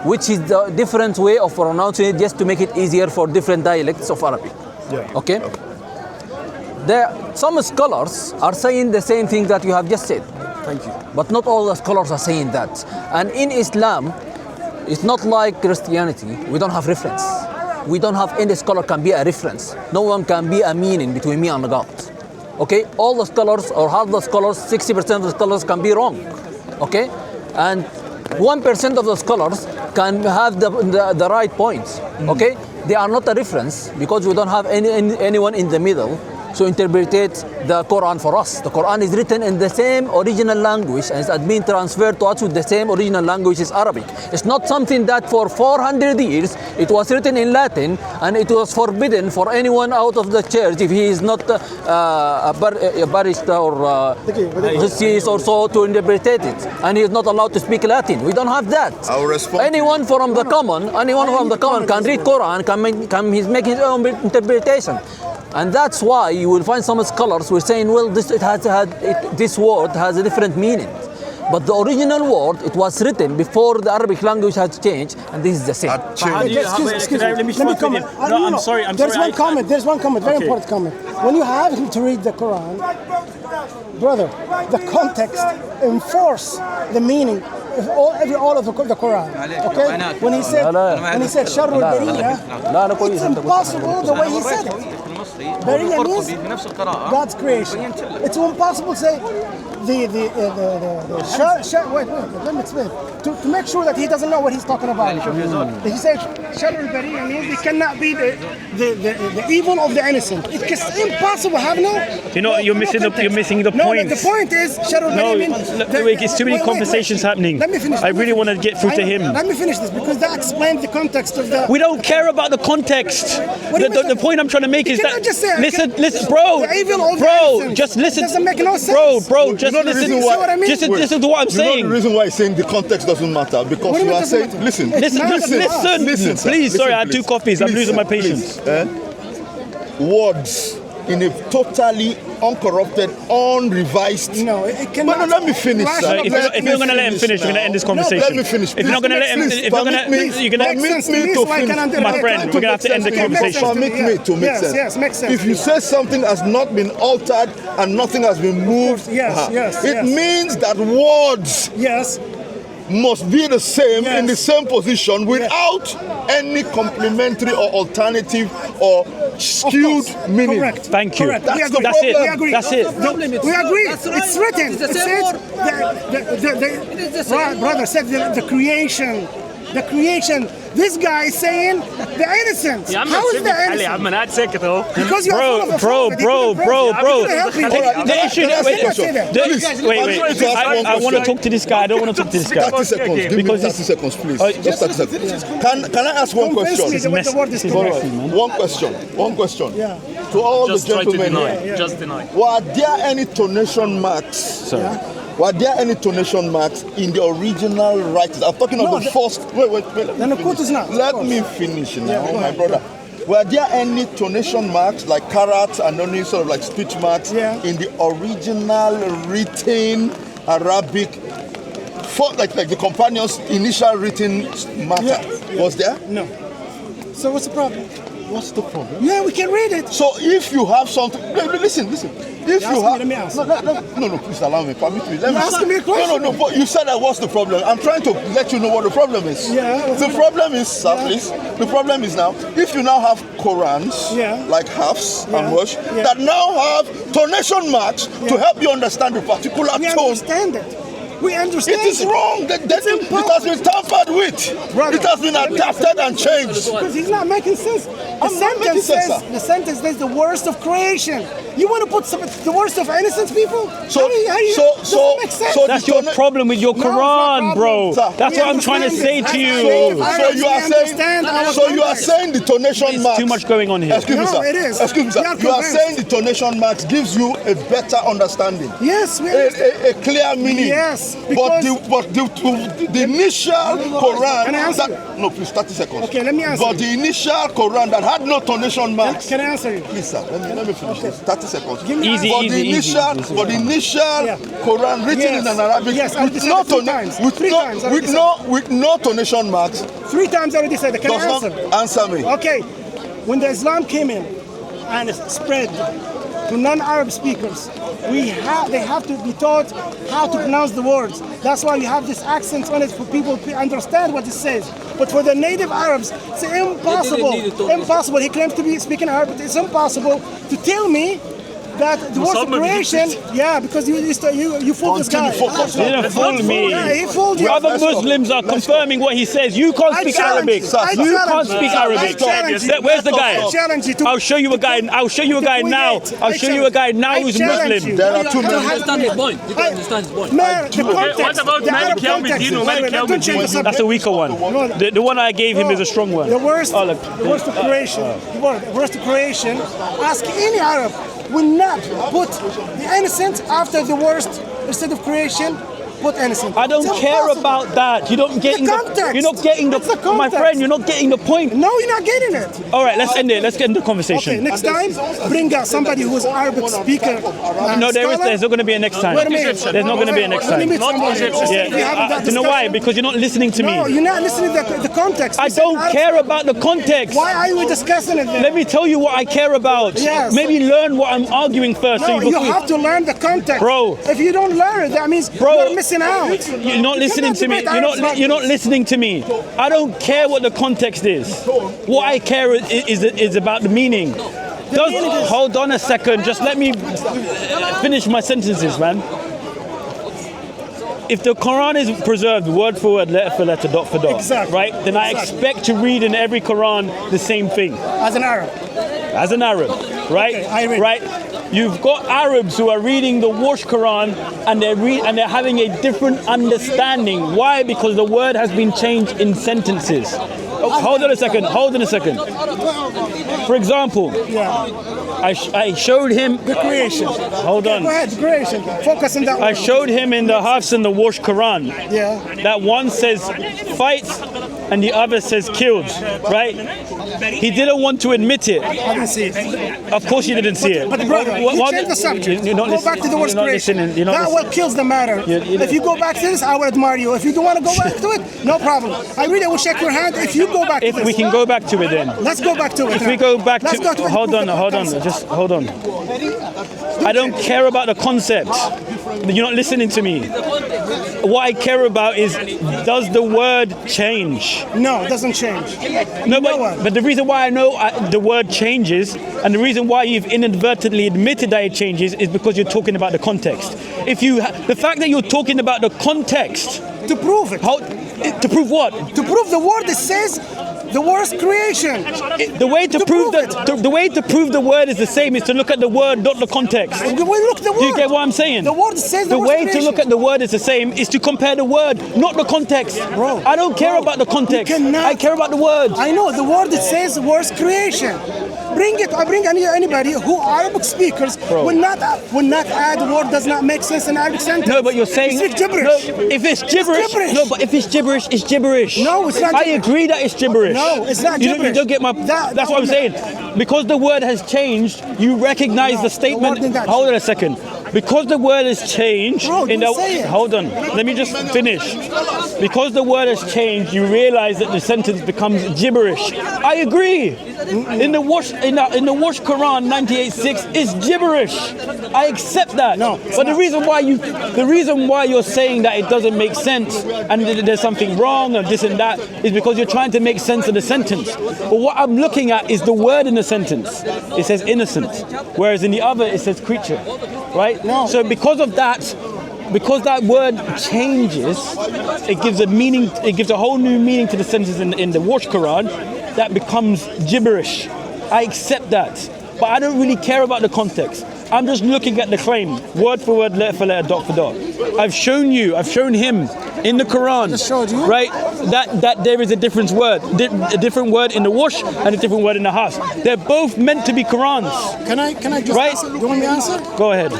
which is the different way of pronouncing it, just to make it easier for different dialects of Arabic. Yeah. Okay. Some scholars are saying the same thing that you have just said. Thank you. But not all the scholars are saying that. And in Islam, it's not like Christianity. We don't have reference. We don't have any scholar can be a reference. No one can be a meaning between me and God. Okay? All the scholars, or half the scholars, 60% of the scholars can be wrong. Okay? And 1% of the scholars can have the right points. Okay? They are not a reference because we don't have anyone in the middle to interpret the Quran for us. The Quran is written in the same original language and it's been transferred to us with the same original language as Arabic. It's not something that for 400 years it was written in Latin and it was forbidden for anyone out of the church if he is not a barrister or justice or so to interpret it, and he is not allowed to speak Latin. We don't have that. Anyone from the common can read Quran, he's making his own interpretation. And that's why you will find some scholars who are saying, well, this word has a different meaning. But the original word, it was written before the Arabic language has changed, and this is the same. Excuse me. Let me comment. No, I'm sorry. There's one comment, very important comment. When you have him to read the Quran, brother, the context enforce the meaning of all of the Quran. Okay? When he said Sharrul Bariyah, it's impossible the way he said it. Bariyah means God's creation. It's impossible to say wait, let me explain. To make sure that he doesn't know what he's talking about. He said Sharrul Bariyah means it cannot be the evil of the innocent. It's impossible, have no? You know, you're missing the point. The point is Sharrul Bariyah means it's too many conversations happening. Let me finish. I really want to get through to him. Let me finish this because that explains the context of the. We don't care about the context. The point I'm trying to make is that listen, bro, just listen. Doesn't make no sense. Bro, just listen. Just listen to what I'm saying. You know the reason why I'm saying the context doesn't matter because you are saying, listen, please. Sorry, I had 2 coffees. I'm losing my patience. Words in a totally uncorrupted, unrevised. No, it cannot. But no, let me finish. If you're going to let him finish, we're going to end this conversation. Let me finish. If you're not going to let him, if you're going to, you're going to permit me to finish. My friend, we're going to have to end the conversation. Permit me to make sense. Yes, makes sense. If you say something has not been altered and nothing has been moved, it means that words must be the same in the same position without any complementary or alternative or skewed meaning. Correct. Thank you. Correct. That's it. it. We agree. That's it. We agree. It's written. It says brother said the creation. The creation. This guy is saying the innocent. How is the innocent? Because you're full of a prophet. Bro. The issue. Wait. I want to talk to this guy. I don't want to talk to this guy. 30 seconds. Give me 30 seconds, please. Just 30 seconds. Can I ask one question? One question. Yeah. To all the gentlemen here. Just deny. Were there any tonation marks? Sorry. Were there any tonation marks in the original writings? I'm talking of the first. Wait. Let me finish now, my brother. Were there any tonation marks like qiraat and only sort of like speech marks in the original written Arabic, like the companions' initial written matter? Was there? No. So what's the problem? What's the problem? Yeah, we can read it. So if you have something, listen. If you have, let me ask. No, please allow me. Permit me. Let me asking me a question. No. But you said that what's the problem? I'm trying to let you know what the problem is. Yeah. The problem is, sir, please. The problem is now, if you now have Qurans like Hafs and Warsh that now have tonation marks to help you understand the particular tone. We understand it. We understand it. Is wrong. It has been tampered with. Brother, it has been adapted and changed. Because he's not making sense. The sentence says the worst of creation. You want to put the worst of innocent people? So make sense. So that's your problem with your Quran, bro. That's what I'm trying to say to you. So you are saying the tonation marks. Too much going on here. Excuse me, sir. It is. Excuse me, sir. You are saying the tonation marks gives you a better understanding. Yes, a clear meaning. Yes. But the initial Quran. Can I answer? No, please, 30 seconds. Okay, let me answer. But the initial Quran that had no tonation marks. Can I answer you? Please, sir. Let me finish this. 30 seconds. Easy. But the initial Quran written in an Arabic with no tonation marks. 3 times I already said that. Can I answer? Answer me. Okay. When the Islam came in and spread to non-Arab speakers, they have to be taught how to pronounce the words. That's why you have this accent on it for people to understand what it says. But for the native Arabs, it's impossible. Impossible. He claims to be speaking Arabic, but it's impossible to tell me that the worst creation, yeah, because you fooled this guy. He didn't fool me. Yeah, he fooled you. Other Muslims are confirming what he says. You can't speak Arabic. You can't speak Arabic. Where's the guy? I'll show you a guy. I'll show you a guy now. I'll show you a guy now who's Muslim. There are two You men. understand his point. You don't understand his point. Man, the context. What about the Malik Arab context Yawmiddin or is- Malik wait, don't change the Yawmiddin? subject. That's a weaker one. The one I gave him is a strong one. The worst, Oh, look. the worst of creation. The worst of creation. Ask any Arab will not put the innocent after the worst instead of creation. Put innocent. I don't It's care impossible. about that. You don't get The context. You're not getting It's the my context. friend. You're not getting the point. No, you're not getting it. All right, let's end it. Let's get into the Okay, conversation. next time, bring out somebody who's Arabic speaker. No, there's not going to be a next time. Wait a minute. There's not going to be a next Let me time. meet somebody. Yeah, you know why? Because you're not listening to No, me. you're not listening to the context. I You said don't Arab- care about the context. Why are we discussing it then? Let me tell you what I care about. Yes. Maybe learn what I'm arguing first. No, so you have to learn the context. Bro. If you don't learn it, that means Bro, you're missing out. You're not listening to me. You're not listening to me. I don't care what the context is. What I care is about the meaning. Hold on a second. Just let me finish my sentences, man. If the Quran is preserved word for word, letter for letter, dot for dot, Exactly. right? Then I expect to read in every Quran the same thing. As an Arab. As an Arab, right? Okay, I read. Right? You've got Arabs who are reading the Warsh Quran and they're having a different understanding. Why? Because the word has been changed in sentences. Oh, hold on a second. For example, I showed him The creation. Hold on. Go ahead, the creation. Focus on that I one. showed him in the Hafs and the Warsh Quran Yeah. that one says fight and the other says killed, right? He didn't want to admit it. I didn't see it. Of course you didn't see it. But brother, you change the subject. You're not Go back to the worst creation. That what kills the matter. If you go back to this, I will admire you. If you don't want to go back to it, no problem. I really will shake your hand if you go back to If this. we can go back to it then. Let's go back to it. If we go back Let's go to it. hold on, just hold on. I don't care about the concept. You're not listening to me. What I care about is, does the word change? No, it doesn't change. No, know what? but the reason why I know the word changes, and the reason why you've inadvertently admitted that it changes, is because you're talking about the context. The fact that you're talking about the context, To prove it. to prove what? To prove the word that says the worst creation. The way to prove prove that, the way to prove the word is the same is to look at the word, not the context. The way look at the word. Do you get what I'm saying? The word says the worst way to creation. look at the word is the same is to compare the word, not the context. Bro, I don't care bro, about the context. you cannot- I care about the word. I know the word that says worst creation. Bring it. I bring anybody who Arabic speakers will not add word does not make sense in Arabic sentence. No, but you're saying it's gibberish. No, if it's gibberish, gibberish. no, but if it's gibberish, it's gibberish. No, it's not I gibberish. agree that it's gibberish. No, it's not You gibberish. don't get my. That's what I'm saying. Because the word has changed, you recognize the statement. word did not Hold on a second. Because the word has changed. Bro, don't say it. Hold on. Let me just finish. Because the word has changed, you realize that the sentence becomes gibberish. I agree. In the Warsh Quran 98:6 is gibberish. I accept that. No, but the reason why you're saying that it doesn't make sense and there's something wrong or this and that is because you're trying to make sense of the sentence. But what I'm looking at is the word in the sentence. It says innocent, whereas in the other it says creature, right? No. So because of that. Because that word changes, it gives a meaning. It gives a whole new meaning to the sentence in the Warsh Quran. That becomes gibberish. I accept that, but I don't really care about the context. I'm just looking at the claim, word for word, letter for letter, dot for dot. I've shown him in the Quran, showed you. right? That there is a different word in the Warsh and a different word in the Hafs. They're both meant to be Qurans. Can I just Right. answer? Do you want me to answer? Go ahead.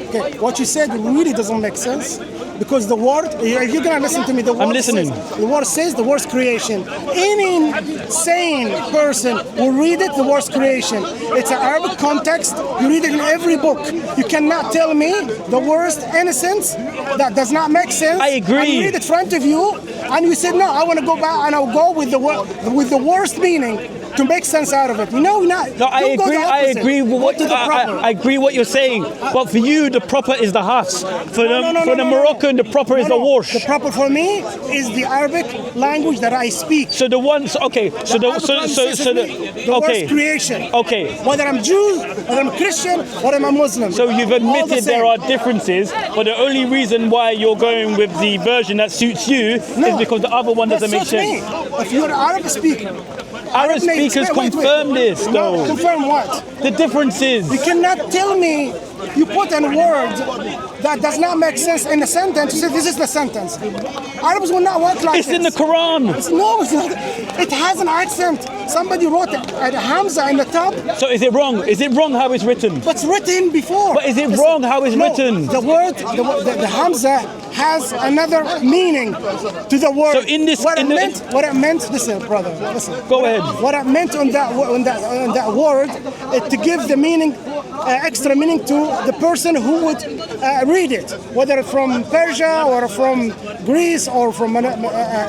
Okay, what you said really doesn't make sense because the word, if you're gonna listen to me, the word listening. the word says the worst creation. Any sane person will read it, the worst creation. It's an Arabic context. You read it in every book. You cannot tell me the worst innocence. That does not make sense. I agree. And you read it in front of you, and you said no. I want to go back and I'll go with the worst meaning. to make sense out of it. You know, not. No, I don't go agree. the I opposite. agree with Go what to the proper. I agree what you're saying. But for you, the proper is the Hafs. For the Moroccan, the proper is the Warsh. The proper for me is the Arabic language that I speak. So the ones, okay. So the okay. Word's creation. Okay. Whether I'm Jew, whether I'm Christian, whether I'm a Muslim. So you've all the admitted same. there are differences, but the only reason why you're going with the version that suits you is because the other one doesn't make suits me. sense. If you're an Arab speaker, Arab speakers confirm this, though. Confirm what? The differences. You cannot tell me you put a word that does not make sense in a sentence. You say this is the sentence. Arabs will not work like It's this. in the Quran. No, it's not. It has an accent. Somebody wrote a Hamza in the top. So is it wrong? Is it wrong how it's written? But it's written before. But is it wrong how it's written? The word, the Hamza has another meaning to the word. So in this, what it meant. Listen, brother. Listen. Go ahead. What it meant on that word to give the meaning, extra meaning to the person who would read it, whether from Persia or from Greece or from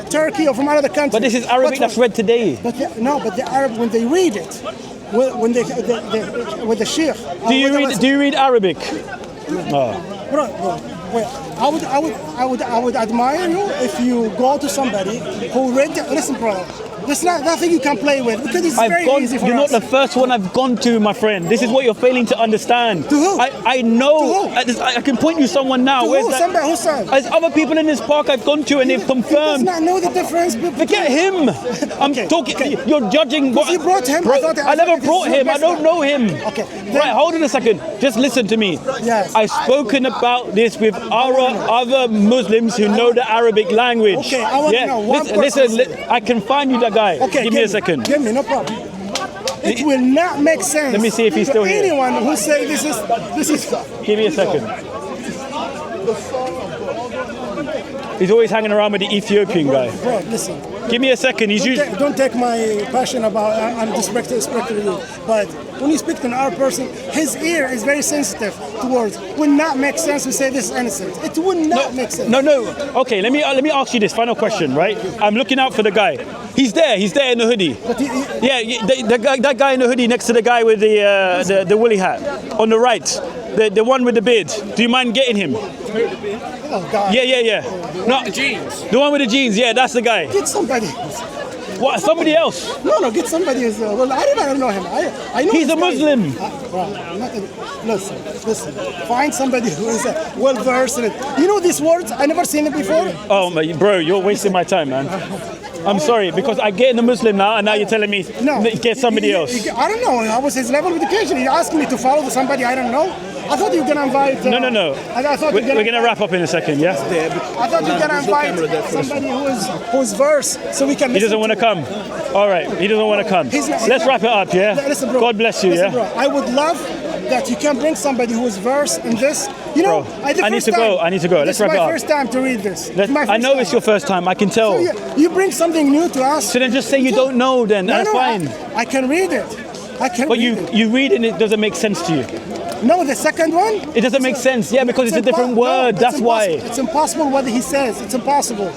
Turkey or from another country. But this is Arabic that's read today. But the Arab, when they read it, when they with the sheikh. Do you read Arabic? Bro, wait, I would admire you if you go to somebody who read. Listen, brother. There's nothing you can play with because it's very easy for You're us. not the first one I've gone to, my friend. This is what you're failing to understand. To who? I know. To who? I can point you someone now. To Where's who? that? Somebody who said? There's other people in this park I've gone to and they've He does confirmed. not know the difference. Forget him. I'm talking. okay. You're judging. Because you brought him. I never brought him. I don't know him. Okay. Right, hold on a second. Just listen to me. Yes. I've spoken about this with other Muslims who know the Arabic language. Okay, I want to know one Listen, person. I can find you that guy. Okay, Give me a second. Give me, no problem. It will not make sense. Let me see if he's still here. Anyone who say this is. Give me a second. He's always hanging around with the Ethiopian guy. Bro, listen. Give me a second. He's usually. Don't take my passion about I'm disrespecting you. But when you speak to an Arab person, his ear is very sensitive towards. Would not make sense to say this is innocent. It would not make sense. No. Okay, let me ask you this final question, right? I'm looking out for the guy. He's there in the hoodie. But That guy in the hoodie next to the guy with the woolly hat on the right. The one with the beard. Do you mind getting him? Oh God. Yeah. No, The jeans. the one with the jeans. Yeah, that's the guy. Get somebody. What? Somebody else? No, get somebody who's. Well, I don't know him. I know. He's this a guy. Muslim. Listen. Find somebody who is well versed in it. You know these words? I never seen it before. Oh, bro, you're wasting my time, man. I'm sorry, because I get in the Muslim now, and now you're telling me get somebody else. I don't know. How was his level of education? He asked me to follow somebody I don't know. I thought you were gonna invite. No. I thought We're gonna wrap up in a second, yeah? I thought you were gonna invite somebody who's versed, so we can. He doesn't want to come. All right, he doesn't want to come. Let's wrap it up, yeah? Listen, bro. God bless you, Listen, yeah? bro, I would love that you can bring somebody who is versed in this. You know, Bro, I need to go. Let's wrap it It's my up. first time to read this. I know it's your first time, I can tell. So you bring something new to us. So then just say you don't know then, that's fine. I can read it. But you read it and it doesn't make sense to you. No, the second one? It doesn't make sense, yeah, because it's a different word, that's why. It's impossible what he says. It's impossible.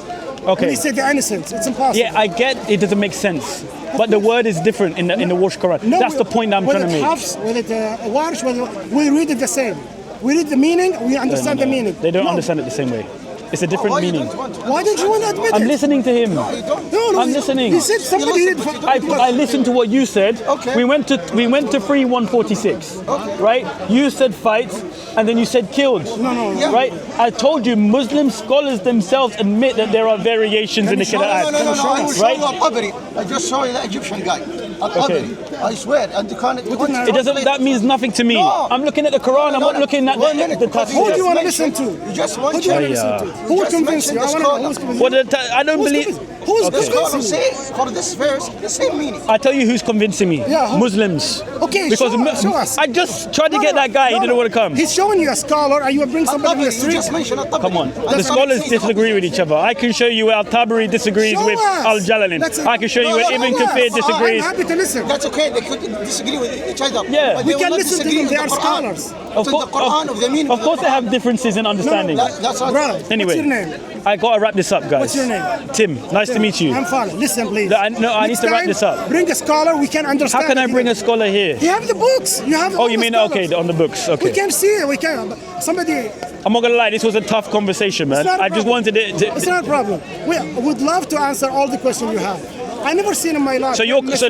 Okay. When he said the innocence, it's impossible. Yeah, I get it doesn't make sense. But the word is different in the Warsh Quran. No, that's the point I'm trying to make. Hafs, whether it's Warsh, we read it the same. We read the meaning, we understand the meaning. They don't understand it the same way. It's a different meaning. Why don't you want to admit it? I'm listening to him. No, I'm listening. He said somebody did. I listened to what you said. Okay. We went to 3146. Right? You said fight, and then you said killed. No. Right? I told you Muslim scholars themselves admit that there are variations in the Qiraat. No. I will show Right? you Al-Tabari. I just saw you the Egyptian guy. Al-Tabari. I swear. And you can't. It doesn't. That means nothing to me. No. I'm looking at the Quran. I'm not looking at the tafsir. Who do you want to listen to? You just Who want do you want to listen to? Who will convince you? I want to know who's convincing you. I don't believe. Who's The scholar convincing you? say for this verse the same meaning. I tell you who's convincing me. Yeah, who? Muslims. Okay, Because show us. I just tried to get that guy. He didn't want to come. He's showing you a scholar, and you bring somebody in the street. just mentioned Al-Tabari. Come on. The scholars disagree with each other. I can show you where Al-Tabari disagrees Show with us. Al-Jalalin. I can show you where Ibn Kathir disagrees. I'm happy to listen. That's okay. They could disagree with each other. Yeah. But We they can will not listen to disagree them. They with are the Quran. scholars. Of course, the Quran of the meaning. Of course, they have differences in understanding. That's right. Brother, Anyway, what's your name? I gotta wrap this up, guys. What's your name? Tim. Nice to meet you. I'm fine. Listen, please. No, I need to wrap this up. Bring a scholar. We can understand. How can I bring a scholar here? You have the books. You have. Oh, you mean okay on the books? We Okay. can see it. We can. Somebody. I'm not gonna lie. This was a tough conversation, man. It's not a I just problem. wanted it. It's not a problem. We would love to answer all the questions you have. I never seen in my life. So you're so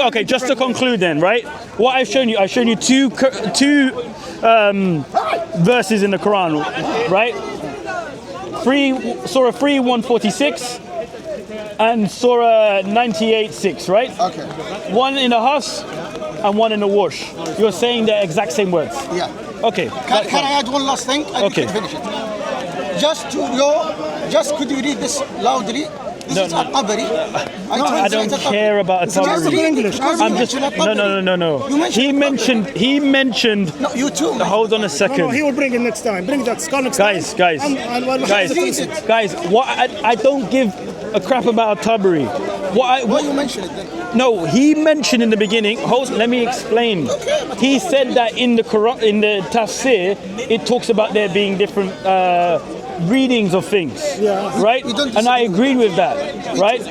okay. Just to conclude, then, right? What I've shown you two verses in the Quran, right? Surah 3, 146, and Surah 98:6, right? Okay. One in the Hafs and one in the Warsh. You're saying the exact same words. Yeah. Okay. Can I add one last thing? And Okay. you can finish it. Just could you read this loudly? This is Al-Tabari. I don't care about Al-Tabari. English. I'm just no. You He mentioned. No, you too. Hold on a second. No, he will bring it next time. Bring that scholar next time. Guys, what I don't give a crap about Al-Tabari. Why you mention it then? No, he mentioned in the beginning. Let me explain. He said that in the Quran, in the tafsir, it talks about there being different readings of things. Yeah. Right? We don't And I disagree. agreed with that. Right?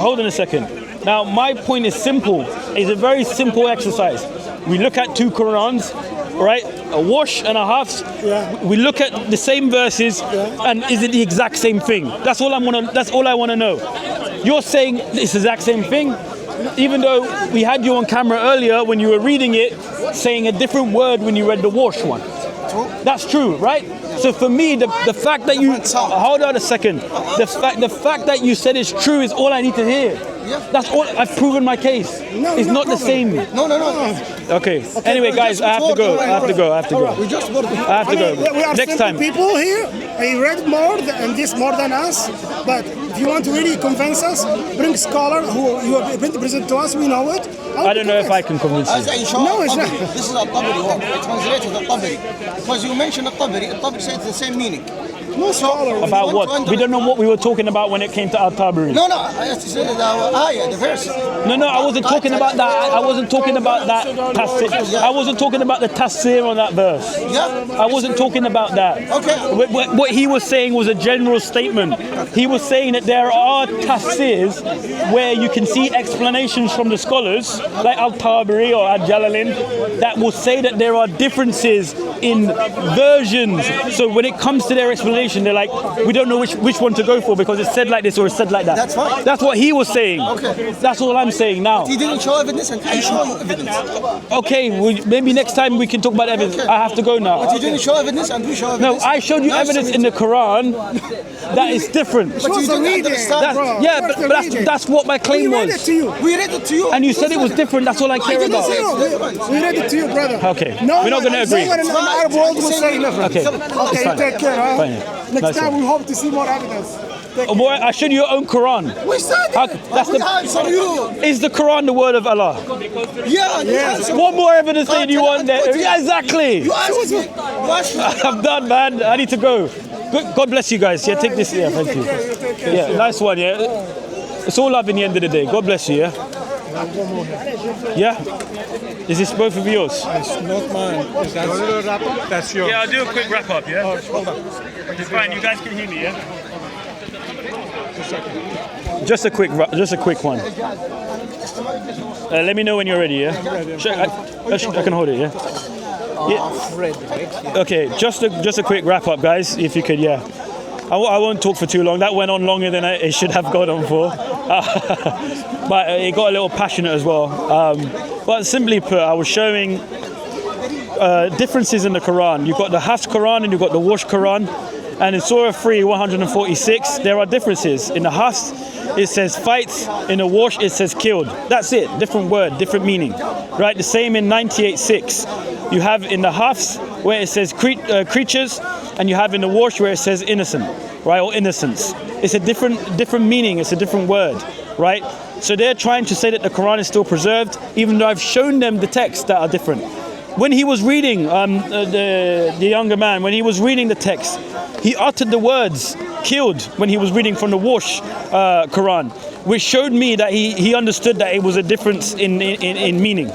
Hold on a second. Now, my point is simple. It's a very simple exercise. We look at two Qurans, right? A Warsh and a Hafs. Yeah. We look at the same verses, and is it the exact same thing? That's all I want to know. You're saying it's the exact same thing, even though we had you on camera earlier when you were reading it, saying a different word when you read the Warsh one. That's true, right? So for me, the fact that you hold on a second, the fact that you said it's true is all I need to hear. That's all. I've proven my case. It's not the same. No. Okay. Anyway, guys, I have to go. I have to go. We just bought I have to go. We are Next simple time. people here. He read more and this more than us. But if you want to really convince us, bring a scholar who you are going to present to us. We know it. I don't know if I can convince you. No, it's not. This is Al-Tabari one. It's translated Al-Tabari. Because you mentioned Al-Tabari. Al-Tabari says the same meaning. No scholar. About what? We don't know what we were talking about when it came to Al-Tabari. No. I have to say the ayah, the verse. No, I wasn't talking about that. I wasn't talking about that tafsir. I wasn't talking about the tafsir on that verse. Yeah. I wasn't talking about that. Okay. What he was saying was a general statement. He was saying that there are tafsirs where you can see explanations from the scholars, like Al-Tabari or Al-Jalalin, that will say that there are differences in versions. So when it comes to their explanation, they're like, we don't know which one to go for because it's said like this or it's said like that. That's fine. That's what he was saying. Okay. That's all I'm saying now. He didn't show evidence and I show you evidence. Okay, maybe next time we can talk about evidence. Okay. I have to go now. But you didn't show evidence and we show No, evidence. I showed you evidence in the Quran that is different. But you didn't understand. That's what my claim We read it was. to you. We read it to you. And you said it was different. That's all I care didn't about. say We read it to you, brother. Okay. We're not gonna agree. No one in the Arab world will say different. Okay. Okay, Fine. take care. Huh? Fine. Next Nice time one. we hope to see more evidence. Oh, boy, I showed you your own Quran. We said it. That's We answer you. Is the Quran the word of Allah? Yeah. Yes. What more evidence do you want there? Yeah, exactly. You asked me. You asked me. I'm done, man. I need to go. God bless you guys. Yeah, take this. Yeah, thank you. Yeah, nice one. Yeah, it's all love in the end of the day. God bless you. Yeah. Yeah. Is this both of yours? It's not mine. That's yours. Yeah, I'll do a quick wrap up. Yeah. Hold on. It's fine. You guys can hear me. Yeah. Just a quick one. Let me know when you're ready. Yeah. I can hold it. Yeah. Okay, just a quick wrap up, guys, if you could, yeah. I won't talk for too long. That went on longer than it should have gone on for. But it got a little passionate as well. But simply put, I was showing differences in the Quran. You've got the Hafs Quran and you've got the Warsh Quran. And in Surah 3, 146, there are differences. In the Hafs, it says fights. In the Warsh, it says killed. That's it. Different word, different meaning. Right? The same in 98:6. You have in the Hafs where it says creatures, and you have in the Warsh where it says innocent, right, or innocence. It's a different meaning. It's a different word, right? So they're trying to say that the Quran is still preserved, even though I've shown them the texts that are different. When he was reading, the younger man, when he was reading the text, he uttered the words killed when he was reading from the Warsh Quran, which showed me that he understood that it was a difference in meaning,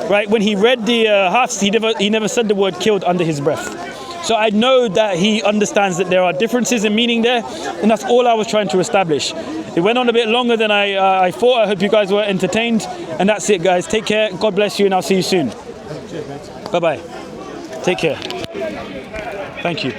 right? When he read the Hafs, he never said the word killed under his breath. So I know that he understands that there are differences in meaning there, and that's all I was trying to establish. It went on a bit longer than I thought. I hope you guys were entertained, and that's it, guys. Take care. God bless you, and I'll see you soon. Bye-bye. Take care. Thank you.